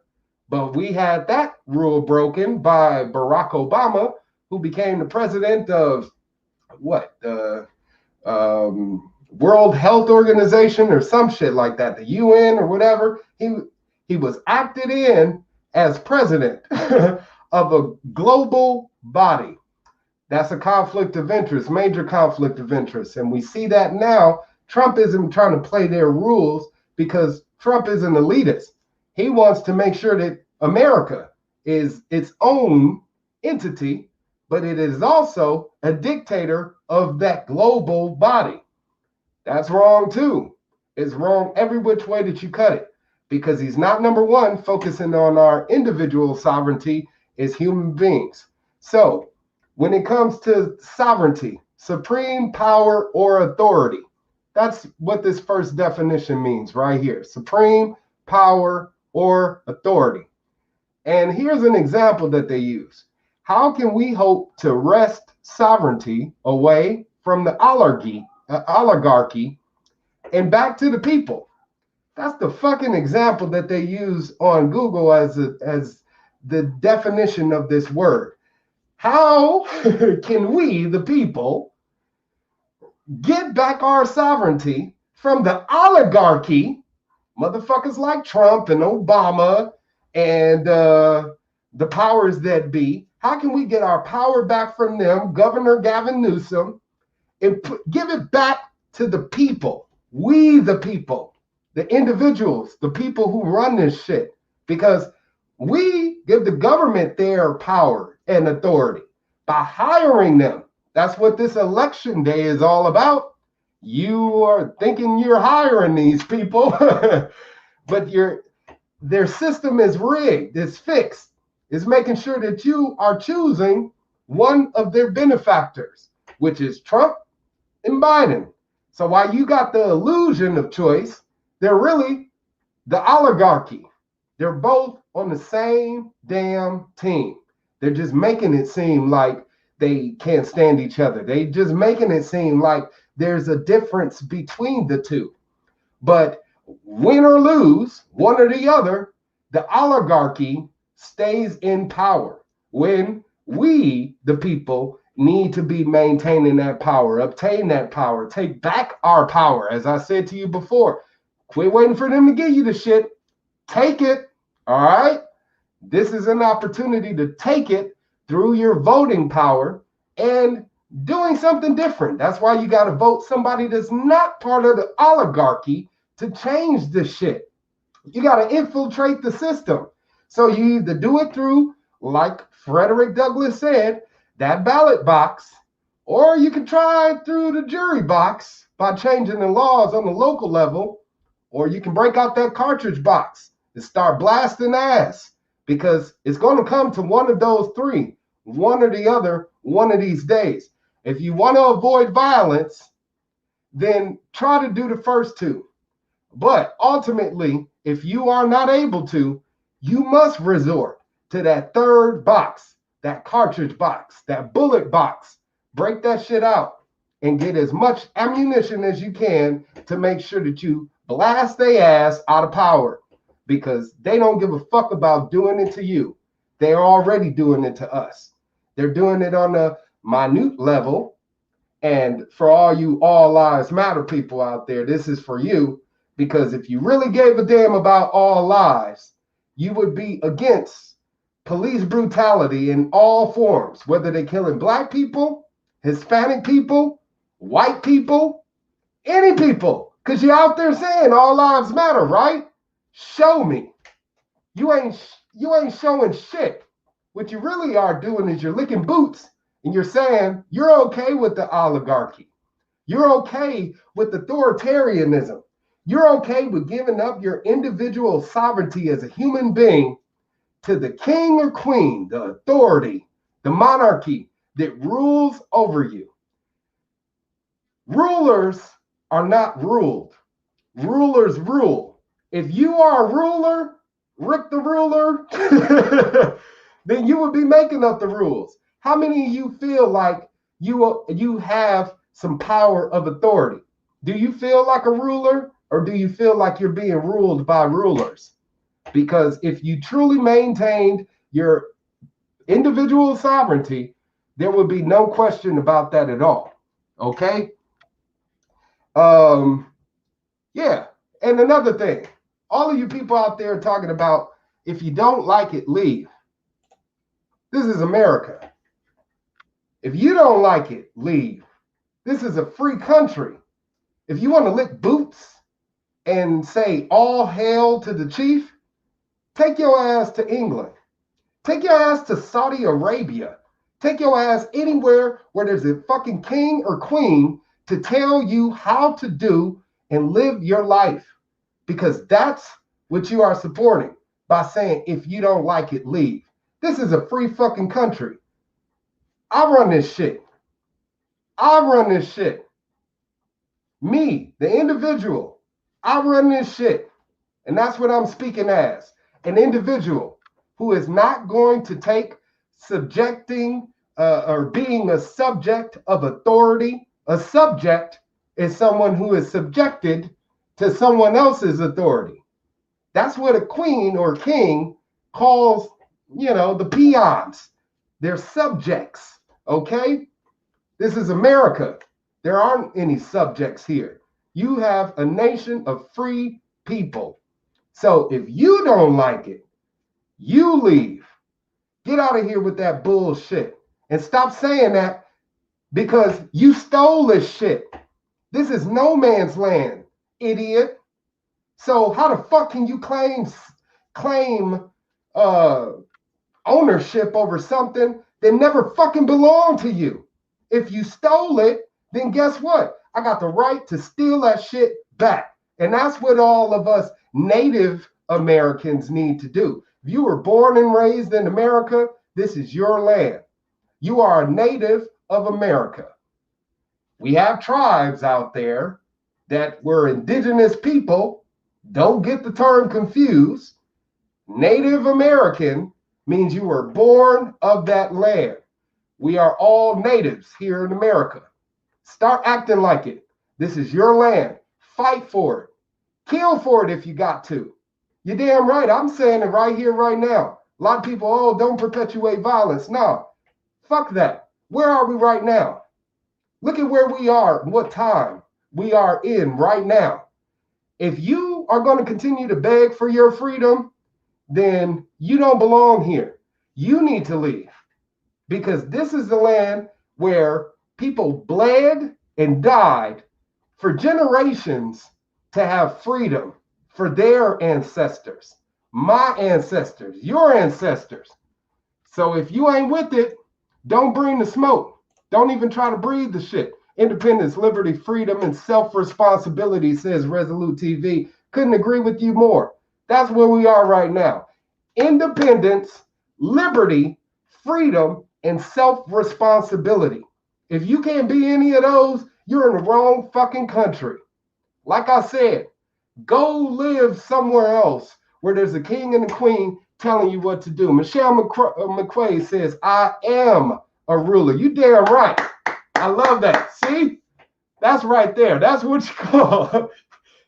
But we had that rule broken by Barack Obama, who became the president of what? The World Health Organization or some shit like that, the UN or whatever. He was acted in as president of a global body. That's a conflict of interest, major conflict of interest. And we see that now. Trump isn't trying to play their rules because Trump is an elitist. He wants to make sure that America is its own entity, but it is also a dictator of that global body. That's wrong too. It's wrong every which way that you cut it, because he's not, number one, focusing on our individual sovereignty as human beings. So when it comes to sovereignty, supreme power or authority, that's what this first definition means right here. Supreme power or authority. And here's an example that they use. How can we hope to wrest sovereignty away from the oligarchy and back to the people? That's the fucking example that they use on Google as the definition of this word. How can we, the people, get back our sovereignty from the oligarchy, motherfuckers like Trump and Obama and the powers that be? How can we get our power back from them, Governor Gavin Newsom, and give it back to the people? We, the people, the individuals, the people who run this shit, because we give the government their power and authority by hiring them. That's what this election day is all about. You are thinking you're hiring these people, but their system is rigged, it's fixed. It's making sure that you are choosing one of their benefactors, which is Trump and Biden. So while you got the illusion of choice, they're really the oligarchy. They're both on the same damn team. They're just making it seem like they can't stand each other. They just making it seem like there's a difference between the two. But win or lose, one or the other, the oligarchy stays in power when we, the people, need to be maintaining that power, obtain that power, take back our power. As I said to you before, quit waiting for them to give you the shit. Take it, all right? This is an opportunity to take it through your voting power and doing something different. That's why you got to vote somebody that's not part of the oligarchy to change the shit. You got to infiltrate the system. So you either do it through, like Frederick Douglass said, that ballot box, or you can try it through the jury box by changing the laws on the local level, or you can break out that cartridge box and start blasting ass, because it's going to come to one of those three, one or the other, one of these days. If you want to avoid violence, then try to do the first two. But ultimately, if you are not able to, you must resort to that third box, that cartridge box, that bullet box. Break that shit out and get as much ammunition as you can to make sure that you blast their ass out of power, because they don't give a fuck about doing it to you. They're already doing it to us. They're doing it on a minute level. And for all you all lives matter people out there, this is for you, because if you really gave a damn about all lives, you would be against police brutality in all forms, whether they're killing black people, Hispanic people, white people, any people, because you're out there saying all lives matter, right? Show me. You ain't showing shit. What you really are doing is you're licking boots and you're saying you're okay with the oligarchy. You're okay with authoritarianism. You're okay with giving up your individual sovereignty as a human being to the king or queen, the authority, the monarchy that rules over you. Rulers are not ruled. Rulers rule. If you are a ruler, Rick the ruler, then you would be making up the rules. How many of you feel like you have some power of authority? Do you feel like a ruler, or do you feel like you're being ruled by rulers? Because if you truly maintained your individual sovereignty, there would be no question about that at all. Okay? Yeah. And another thing, all of you people out there talking about, if you don't like it, leave. This is America. If you don't like it, leave. This is a free country. If you want to lick boots and say all hail to the chief, take your ass to England. Take your ass to Saudi Arabia. Take your ass anywhere where there's a fucking king or queen to tell you how to do and live your life. Because that's what you are supporting by saying, if you don't like it, leave. This is a free fucking country. I run this shit. I run this shit. Me, the individual, I run this shit. And that's what I'm speaking as. An individual who is not going to take subjecting or being a subject of authority. A subject is someone who is subjected to someone else's authority. That's what a queen or king calls, the peons. They're subjects, okay? This is America. There aren't any subjects here. You have a nation of free people. So if you don't like it, you leave. Get out of here with that bullshit. And stop saying that, because you stole this shit. This is no man's land, idiot. So how the fuck can you claim ownership over something that never fucking belonged to you? If you stole it, then guess what? I got the right to steal that shit back. And that's what all of us Native Americans need to do. If you were born and raised in America, this is your land. You are a native of America. We have tribes out there that were indigenous people. Don't get the term confused. Native American means you were born of that land. We are all natives here in America. Start acting like it. This is your land. Fight for it. Kill for it if you got to. You're damn right. I'm saying it right here, right now. A lot of people, don't perpetuate violence. No, fuck that. Where are we right now? Look at where we are and what time we are in right now. If you are going to continue to beg for your freedom, then you don't belong here. You need to leave, because this is the land where people bled and died for generations to have freedom for their ancestors, my ancestors, your ancestors. So if you ain't with it, don't bring the smoke. Don't even try to breathe the shit. Independence, liberty, freedom, and self-responsibility, says Resolute TV. Couldn't agree with you more. That's where we are right now. Independence, liberty, freedom, and self-responsibility. If you can't be any of those, you're in the wrong fucking country. Like I said, go live somewhere else where there's a king and a queen telling you what to do. Michelle McQuaid says, I am a ruler. You damn right. I love that. See? That's right there. That's what you call.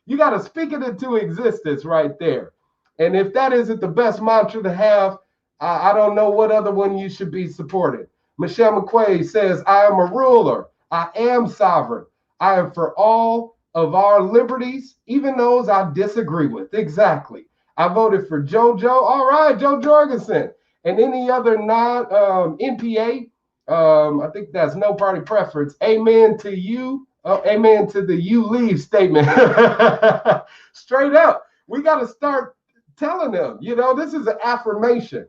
You got to speak it into existence right there. And if that isn't the best mantra to have, I don't know what other one you should be supporting. Michelle McQuaid says, I am a ruler. I am sovereign. I am for all of our liberties, even those I disagree with. Exactly. I voted for JoJo. All right, Joe Jorgensen. And any other non-NPA, I think that's no party preference. Amen to you. Amen to the you leave statement. Straight up. We got to start telling them, this is an affirmation.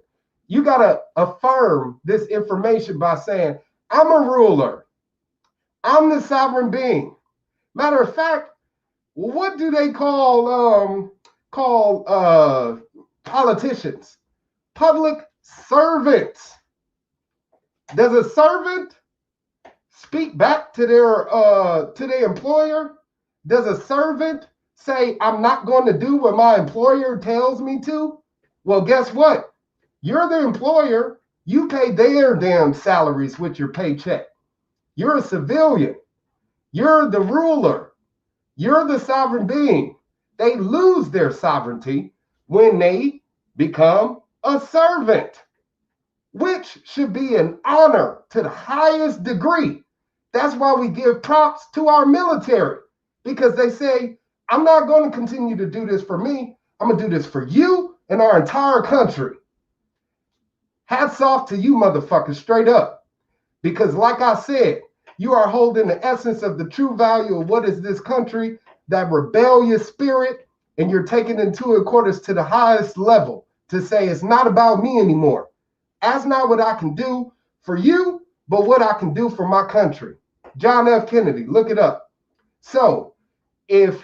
You got to affirm this information by saying, I'm a ruler. I'm the sovereign being. Matter of fact, what do they call politicians? Public servants. Does a servant speak back to their employer? Does a servant say, I'm not going to do what my employer tells me to? Well, guess what? You're the employer You pay their damn salaries with your paycheck. You're a civilian. You're the ruler. You're the sovereign being. They lose their sovereignty when they become a servant, which should be an honor to the highest degree. That's why we give props to our military, because they say, I'm not going to continue to do this for me. I'm going to do this for you and our entire country. Hats off to you, motherfuckers, straight up. Because like I said, you are holding the essence of the true value of what is this country, that rebellious spirit, and you're taking it into accordance to the highest level to say it's not about me anymore. That's not what I can do for you, but what I can do for my country. John F. Kennedy, look it up. So if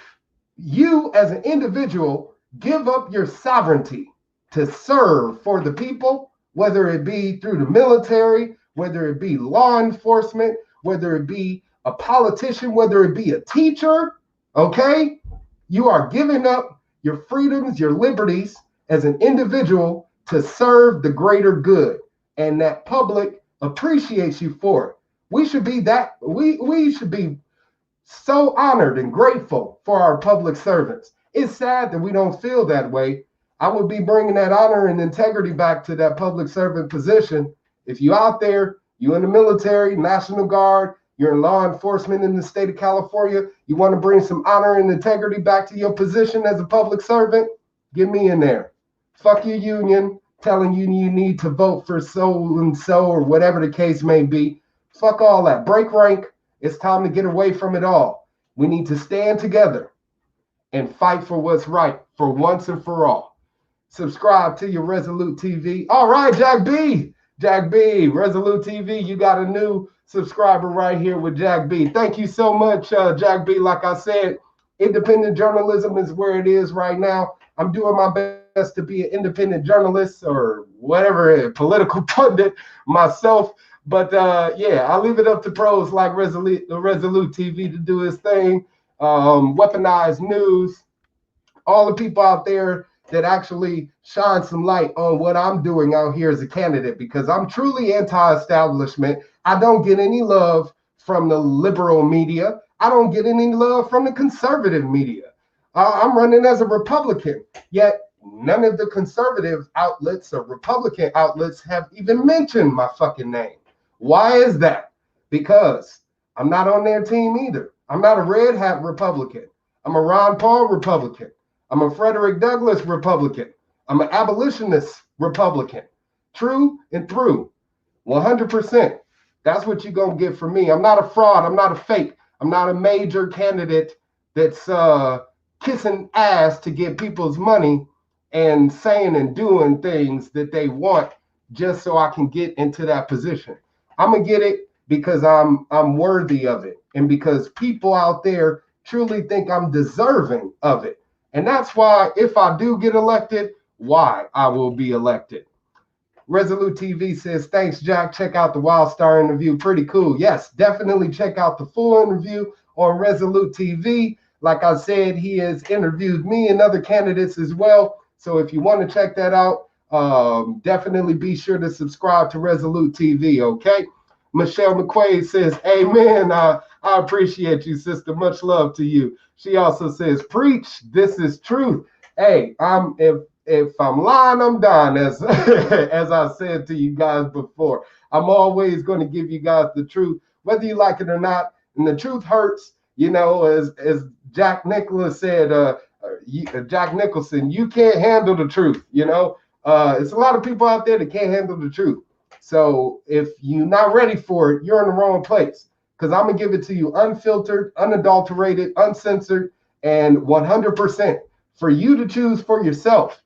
you as an individual give up your sovereignty to serve for the people, whether it be through the military, whether it be law enforcement, whether it be a politician, whether it be a teacher, okay? You are giving up your freedoms, your liberties as an individual to serve the greater good. And that public appreciates you for it. We should be so honored and grateful for our public servants. It's sad that we don't feel that way. I would be bringing that honor and integrity back to that public servant position. If you out there, you in the military, National Guard, you're in law enforcement in the state of California, you want to bring some honor and integrity back to your position as a public servant, get me in there. Fuck your union telling you you need to vote for so and so or whatever the case may be. Fuck all that. Break rank. It's time to get away from it all. We need to stand together and fight for what's right for once and for all. Subscribe to your Resolute TV. All right, Jack B. Jack B, Resolute TV, you got a new subscriber right here with Jack B. Thank you so much, Jack B. Like I said, independent journalism is where it is right now. I'm doing my best to be an independent journalist or whatever, political pundit myself. But yeah, I leave it up to pros like Resolute TV to do his thing. Weaponized news, all the people out there that actually shine some light on what I'm doing out here as a candidate, because I'm truly anti-establishment. I don't get any love from the liberal media. I don't get any love from the conservative media. I'm running as a Republican, yet none of the conservative outlets or Republican outlets have even mentioned my fucking name. Why is that? Because I'm not on their team either. I'm not a red hat Republican. I'm a Ron Paul Republican. I'm a Frederick Douglass Republican. I'm an abolitionist Republican. True and through. 100%. That's what you're going to get from me. I'm not a fraud. I'm not a fake. I'm not a major candidate that's kissing ass to get people's money and saying and doing things that they want just so I can get into that position. I'm going to get it because I'm worthy of it, and because people out there truly think I'm deserving of it. And that's why, if I do get elected, why I will be elected. Resolute TV says, thanks, Jack. Check out the Wildstar interview. Pretty cool. Yes, definitely check out the full interview on Resolute TV. Like I said, he has interviewed me and other candidates as well. So if you want to check that out, definitely be sure to subscribe to Resolute TV, okay? Michelle McQuaid says, amen. I appreciate you, sister. Much love to you. She also says, preach. This is truth. Hey, if I'm lying, I'm dying, as I said to you guys before. I'm always going to give you guys the truth, whether you like it or not. And the truth hurts, you know, as Jack Nicholson said, Jack Nicholson, you can't handle the truth, you know. It's a lot of people out there that can't handle the truth. So if you're not ready for it, you're in the wrong place, because I'm going to give it to you unfiltered, unadulterated, uncensored, and 100% for you to choose for yourself,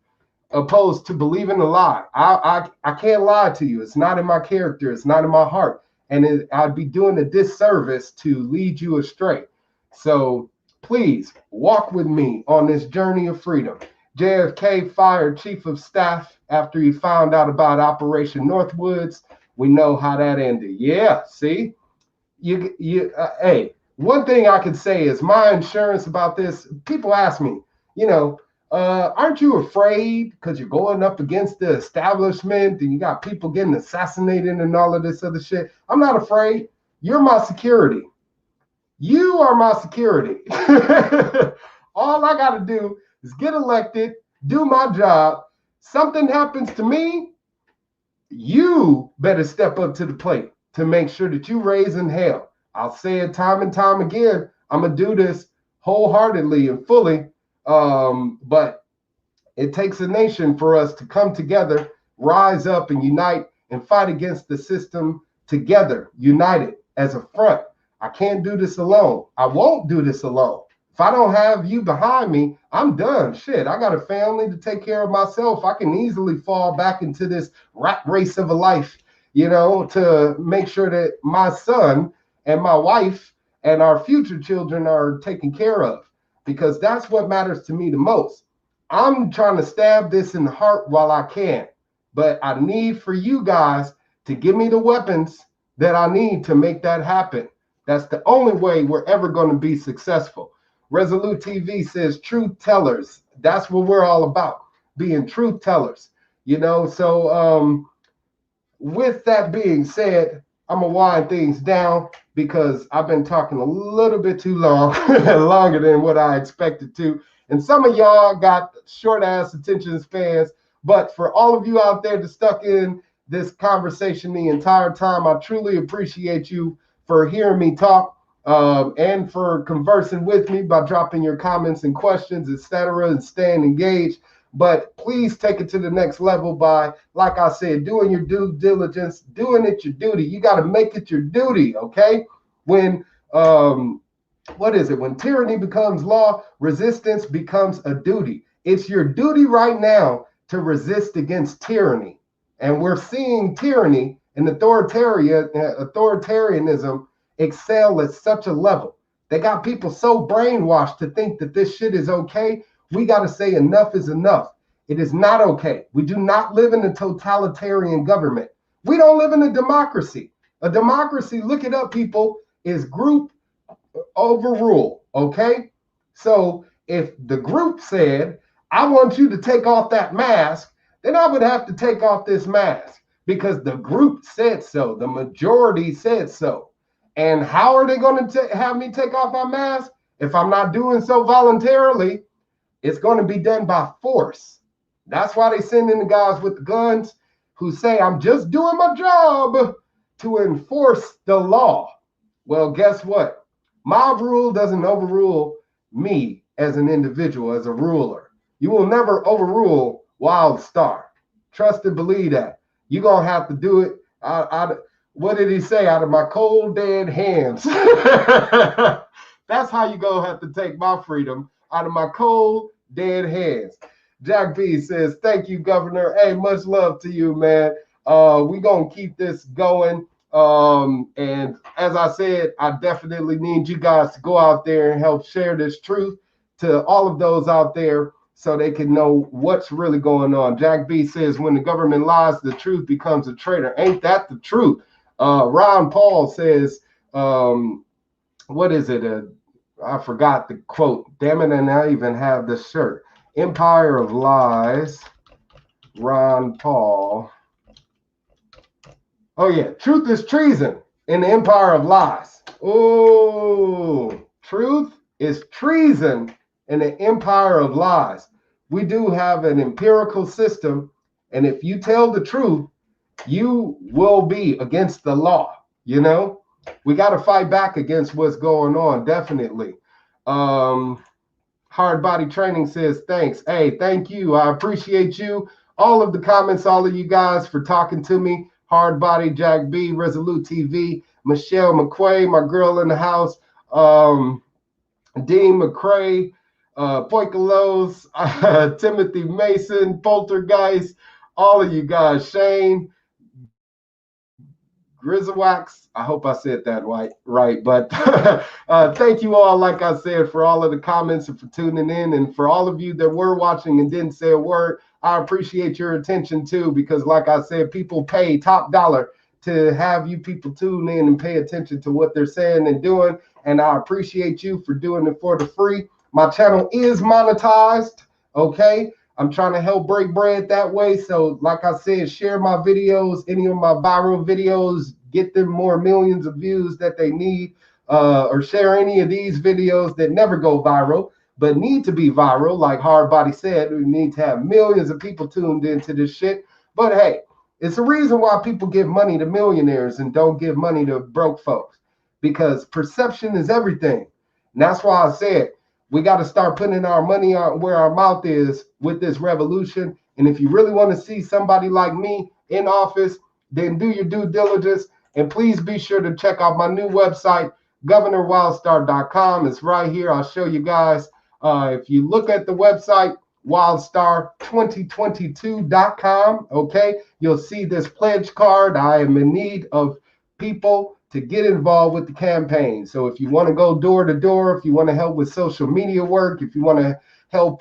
opposed to believing a lie. I can't lie to you. It's not in my character. It's not in my heart. And I'd be doing a disservice to lead you astray. So please walk with me on this journey of freedom. JFK fired chief of staff after he found out about Operation Northwoods. We know how that ended. Yeah, see? Hey, one thing I could say is my insurance about this, people ask me, you know, Aren't you afraid because you're going up against the establishment and you got people getting assassinated and all of this other shit? I'm not afraid. You're my security. You are my security. All I got to do is get elected, do my job. Something happens to me, you better step up to the plate to make sure that you raising hell. I'll say it time and time again. I'm going to do this wholeheartedly and fully. But it takes a nation for us to come together, rise up and unite and fight against the system together, united as a front. I can't do this alone. I won't do this alone. If I don't have you behind me, I'm done. Shit, I got a family to take care of myself. I can easily fall back into this rat race of a life, to make sure that my son and my wife and our future children are taken care of, because that's what matters to me the most. I'm trying to stab this in the heart while I can, but I need for you guys to give me the weapons that I need to make that happen. That's the only way we're ever going to be successful. Resolute TV says truth tellers. That's what we're all about, being truth tellers. So with that being said, I'm going to wind things down because I've been talking a little bit too long, longer than what I expected to. And some of y'all got short ass attention spans. But for all of you out there that stuck in this conversation the entire time, I truly appreciate you for hearing me talk. And for conversing with me by dropping your comments and questions, etc., and staying engaged. But please take it to the next level by, like I said, doing your due diligence, doing it your duty. You got to make it your duty, okay? When, when tyranny becomes law, resistance becomes a duty. It's your duty right now to resist against tyranny. And we're seeing tyranny and authoritarianism excel at such a level. They got people so brainwashed to think that this shit is okay. We got to say enough is enough. It is not okay. We do not live in a totalitarian government. We don't live in a democracy. A democracy, look it up, people, is group overrule, okay? So if the group said, I want you to take off that mask, then I would have to take off this mask because the group said so. The majority said so. And how are they going to have me take off my mask? If I'm not doing so voluntarily, it's going to be done by force. That's why they send in the guys with the guns who say, I'm just doing my job to enforce the law. Well, guess what? My rule doesn't overrule me as an individual, as a ruler. You will never overrule Wildstar. Trust and believe that. You're going to have to do it what did he say? Out of my cold, dead hands. That's how you gonna have to take my freedom, out of my cold, dead hands. Jack B says, thank you, Governor. Hey, much love to you, man. We gonna keep this going. And as I said, I definitely need you guys to go out there and help share this truth to all of those out there so they can know what's really going on. Jack B says, when the government lies, the truth becomes a traitor. Ain't that the truth? Ron Paul says, what is it? I forgot the quote. Damn it, and I even have the shirt. Empire of Lies, Ron Paul. Oh, yeah. Truth is treason in the Empire of Lies. Oh, truth is treason in the Empire of Lies. We do have an empirical system, and if you tell the truth, you will be against the law. We got to fight back against what's going on, definitely. Hard Body Training says, thanks. Hey, thank you. I appreciate you. All of the comments, all of you guys for talking to me. Hard Body, Jack B, Resolute TV, Michelle McQuay, my girl in the house, Dean McCrae, Poikalos, Timothy Mason, Poltergeist, all of you guys, Shane, Grizzlewax, I hope I said that right. But thank you all, like I said, for all of the comments and for tuning in. And for all of you that were watching and didn't say a word, I appreciate your attention too, because like I said, people pay top dollar to have you people tune in and pay attention to what they're saying and doing. And I appreciate you for doing it for the free. My channel is monetized. Okay, I'm trying to help break bread that way. So like I said, share my videos, any of my viral videos, get them more millions of views that they need, or share any of these videos that never go viral but need to be viral. Like Hardbody said, we need to have millions of people tuned into this shit. But hey, it's the reason why people give money to millionaires and don't give money to broke folks, because perception is everything. And that's why I said we got to start putting our money on where our mouth is with this revolution. And if you really want to see somebody like me in office, then do your due diligence. And please be sure to check out my new website, GovernorWildstar.com. It's right here. I'll show you guys. If you look at the website, Wildstar2022.com, okay, you'll see this pledge card. I am in need of people to get involved with the campaign. So if you want to go door to door, if you want to help with social media work, if you want to help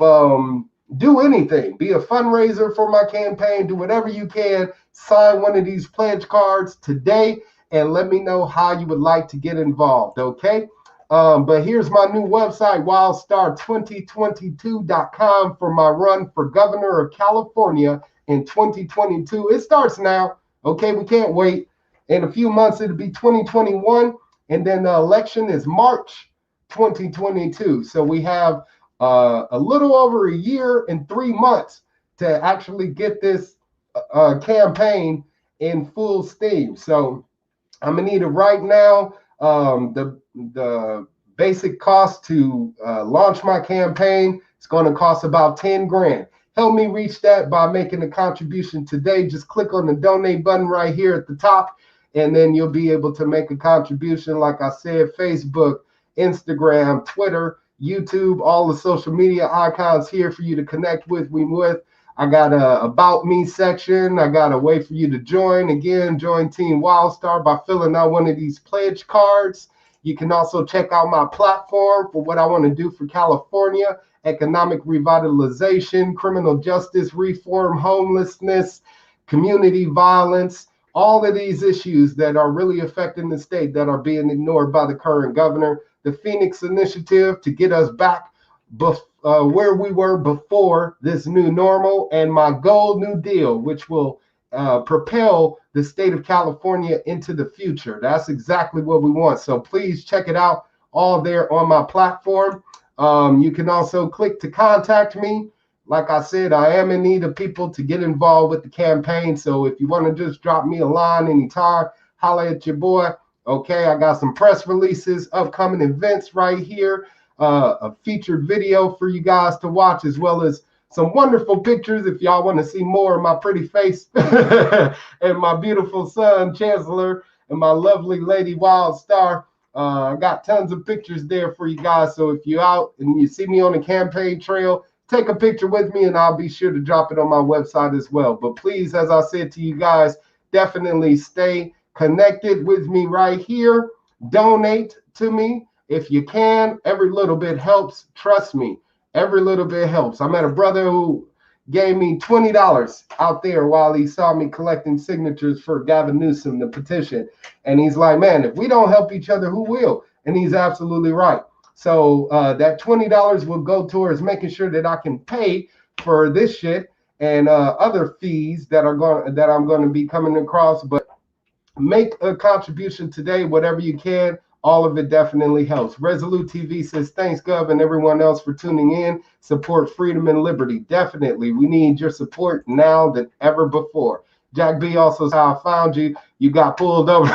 do anything, be a fundraiser for my campaign, do whatever you can, sign one of these pledge cards today and let me know how you would like to get involved, okay? But here's my new website, Wildstar2022.com, for my run for governor of California in 2022. It starts now, okay? We can't wait. In a few months, it'll be 2021, and then the election is March 2022. So we have a little over a year and 3 months to actually get this campaign in full steam. So I'm gonna need it right now. The basic cost to launch my campaign is going to cost about 10 grand. Help me reach that by making a contribution today. Just click on the donate button right here at the top, and then you'll be able to make a contribution. Like I said, Facebook, Instagram, Twitter, YouTube, all the social media icons here for you to connect with me with. I got a About Me section. I got a way for you to join. Again, join Team Wildstar by filling out one of these pledge cards. You can also check out my platform for what I want to do for California: economic revitalization, criminal justice reform, homelessness, community violence, all of these issues that are really affecting the state that are being ignored by the current governor. The Phoenix Initiative to get us back where we were before this new normal, and my Gold New Deal, which will propel the state of California into the future. That's exactly what we want. So please check it out, all there on my platform. You can also click to contact me. Like I said, I am in need of people to get involved with the campaign. So if you want to just drop me a line anytime, holla at your boy. Okay, I got some press releases, upcoming events right here, a featured video for you guys to watch, as well as some wonderful pictures if y'all want to see more of my pretty face and my beautiful son, Chancellor, and my lovely lady, Wildstar. I got tons of pictures there for you guys. So if you're out and you see me on the campaign trail, take a picture with me and I'll be sure to drop it on my website as well. But please, as I said to you guys, definitely stay connected with me right here. Donate to me if you can. Every little bit helps. Trust me, every little bit helps. I met a brother who gave me $20 out there while he saw me collecting signatures for Gavin Newsom, the petition. And he's like, man, if we don't help each other, who will? And he's absolutely right. So that $20 will go towards making sure that I can pay for this shit and other fees that I'm going to be coming across. But make a contribution today, whatever you can. All of it definitely helps. Resolute TV says, thanks, Gov, and everyone else for tuning in. Support freedom and liberty. Definitely. We need your support now than ever before. Jack B also says, how I found you. You got pulled over.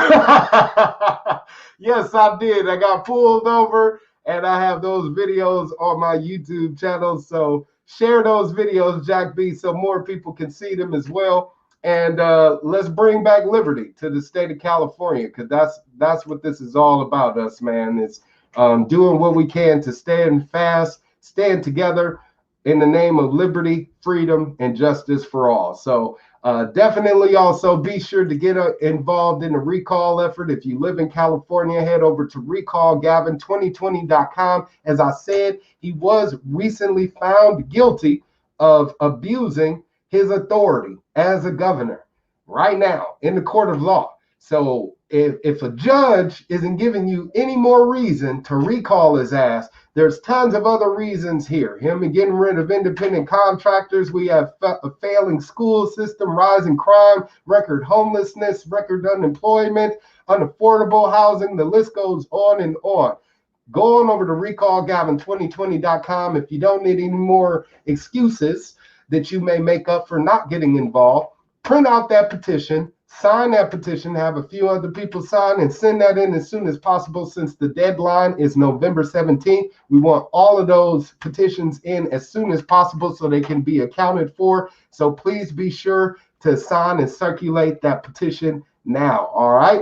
Yes, I did. I got pulled over, and I have those videos on my YouTube channel. So share those videos, Jack B, so more people can see them as well. And let's bring back liberty to the state of California, because that's what this is all about, us, man. It's doing what we can to stand fast, stand together in the name of liberty, freedom, and justice for all. So definitely also be sure to get involved in the recall effort. If you live in California, head over to recallgavin2020.com. As I said, he was recently found guilty of abusing his authority as a governor right now in the court of law. So if a judge isn't giving you any more reason to recall his ass, there's tons of other reasons here. Him and getting rid of independent contractors. We have a failing school system, rising crime, record homelessness, record unemployment, unaffordable housing. The list goes on and on. Go on over to recallgavin2020.com if you don't need any more excuses that you may make up for not getting involved. Print out that petition, sign that petition, have a few other people sign, and send that in as soon as possible since the deadline is November 17th. We want all of those petitions in as soon as possible so they can be accounted for. So please be sure to sign and circulate that petition now, all right?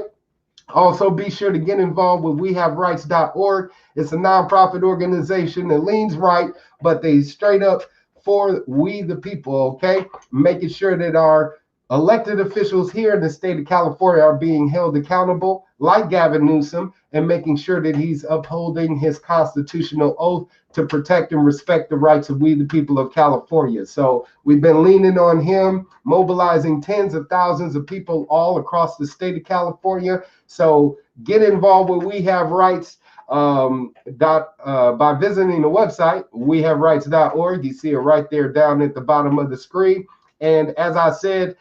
Also, be sure to get involved with wehaverights.org. It's a nonprofit organization that leans right, but they straight up for we the people, okay? Making sure that our elected officials here in the state of California are being held accountable, like Gavin Newsom, and making sure that he's upholding his constitutional oath to protect and respect the rights of we the people of California. So we've been leaning on him, mobilizing tens of thousands of people all across the state of California. So get involved with We Have Rights by visiting the website, wehaverights.org. You see it right there down at the bottom of the screen. And as I said,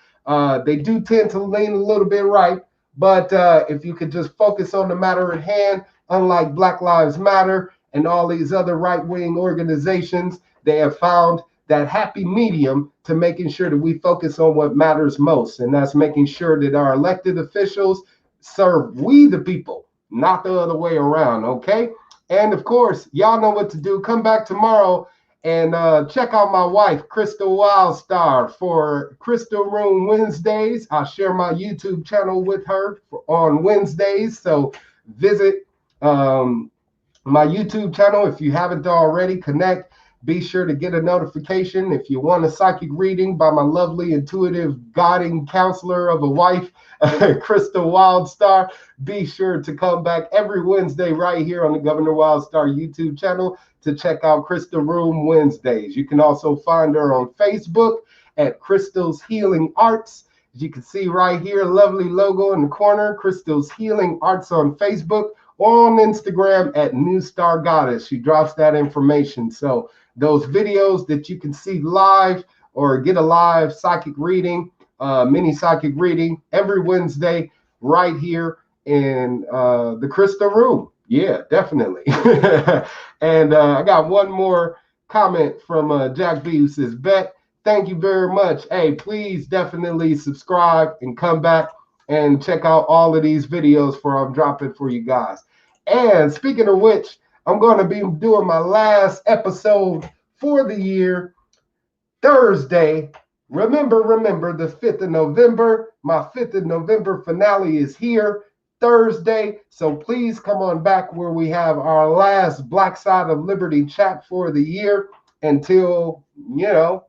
they do tend to lean a little bit right, but if you could just focus on the matter at hand, unlike Black Lives Matter and all these other right-wing organizations, they have found that happy medium to making sure that we focus on what matters most, and that's making sure that our elected officials serve we the people, not the other way around, okay? And of course, y'all know what to do. Come back tomorrow and check out my wife, Crystal Wildstar, for Crystal Room Wednesdays. I share my YouTube channel with her on Wednesdays. So visit my YouTube channel if you haven't already. Connect. Be sure to get a notification if you want a psychic reading by my lovely, intuitive, guiding counselor of a wife, Crystal Wildstar. Be sure to come back every Wednesday right here on the Governor Wildstar YouTube channel to check out Crystal Room Wednesdays. You can also find her on Facebook at Crystal's Healing Arts. As you can see right here, lovely logo in the corner, Crystal's Healing Arts on Facebook, or on Instagram at New Star Goddess. She drops that information. So those videos that you can see live or get a live psychic reading, mini psychic reading every Wednesday right here in the Crystal Room. Yeah, definitely. And I got one more comment from Jack B, who says, Bet, thank you very much. Hey, please definitely subscribe and come back and check out all of these videos I'm dropping for you guys. And speaking of which, I'm going to be doing my last episode for the year Thursday. Remember, the 5th of November. My 5th of November finale is here Thursday. So please come on back where we have our last Black Side of Liberty chat for the year until,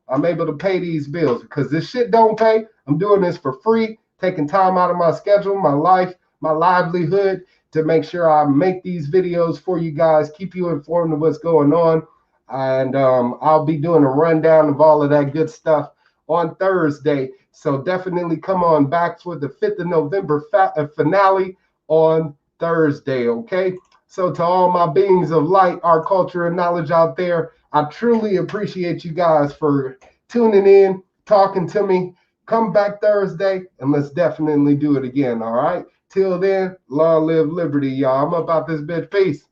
I'm able to pay these bills, because this shit don't pay. I'm doing this for free, taking time out of my schedule, my life, my livelihood, to make sure I make these videos for you guys, keep you informed of what's going on. And I'll be doing a rundown of all of that good stuff on Thursday. So definitely come on back for the 5th of November finale on Thursday, okay? So to all my beings of light, art, culture, and knowledge out there, I truly appreciate you guys for tuning in, talking to me. Come back Thursday, and let's definitely do it again, all right? Till then, long live liberty, y'all. I'm about this bitch. Peace.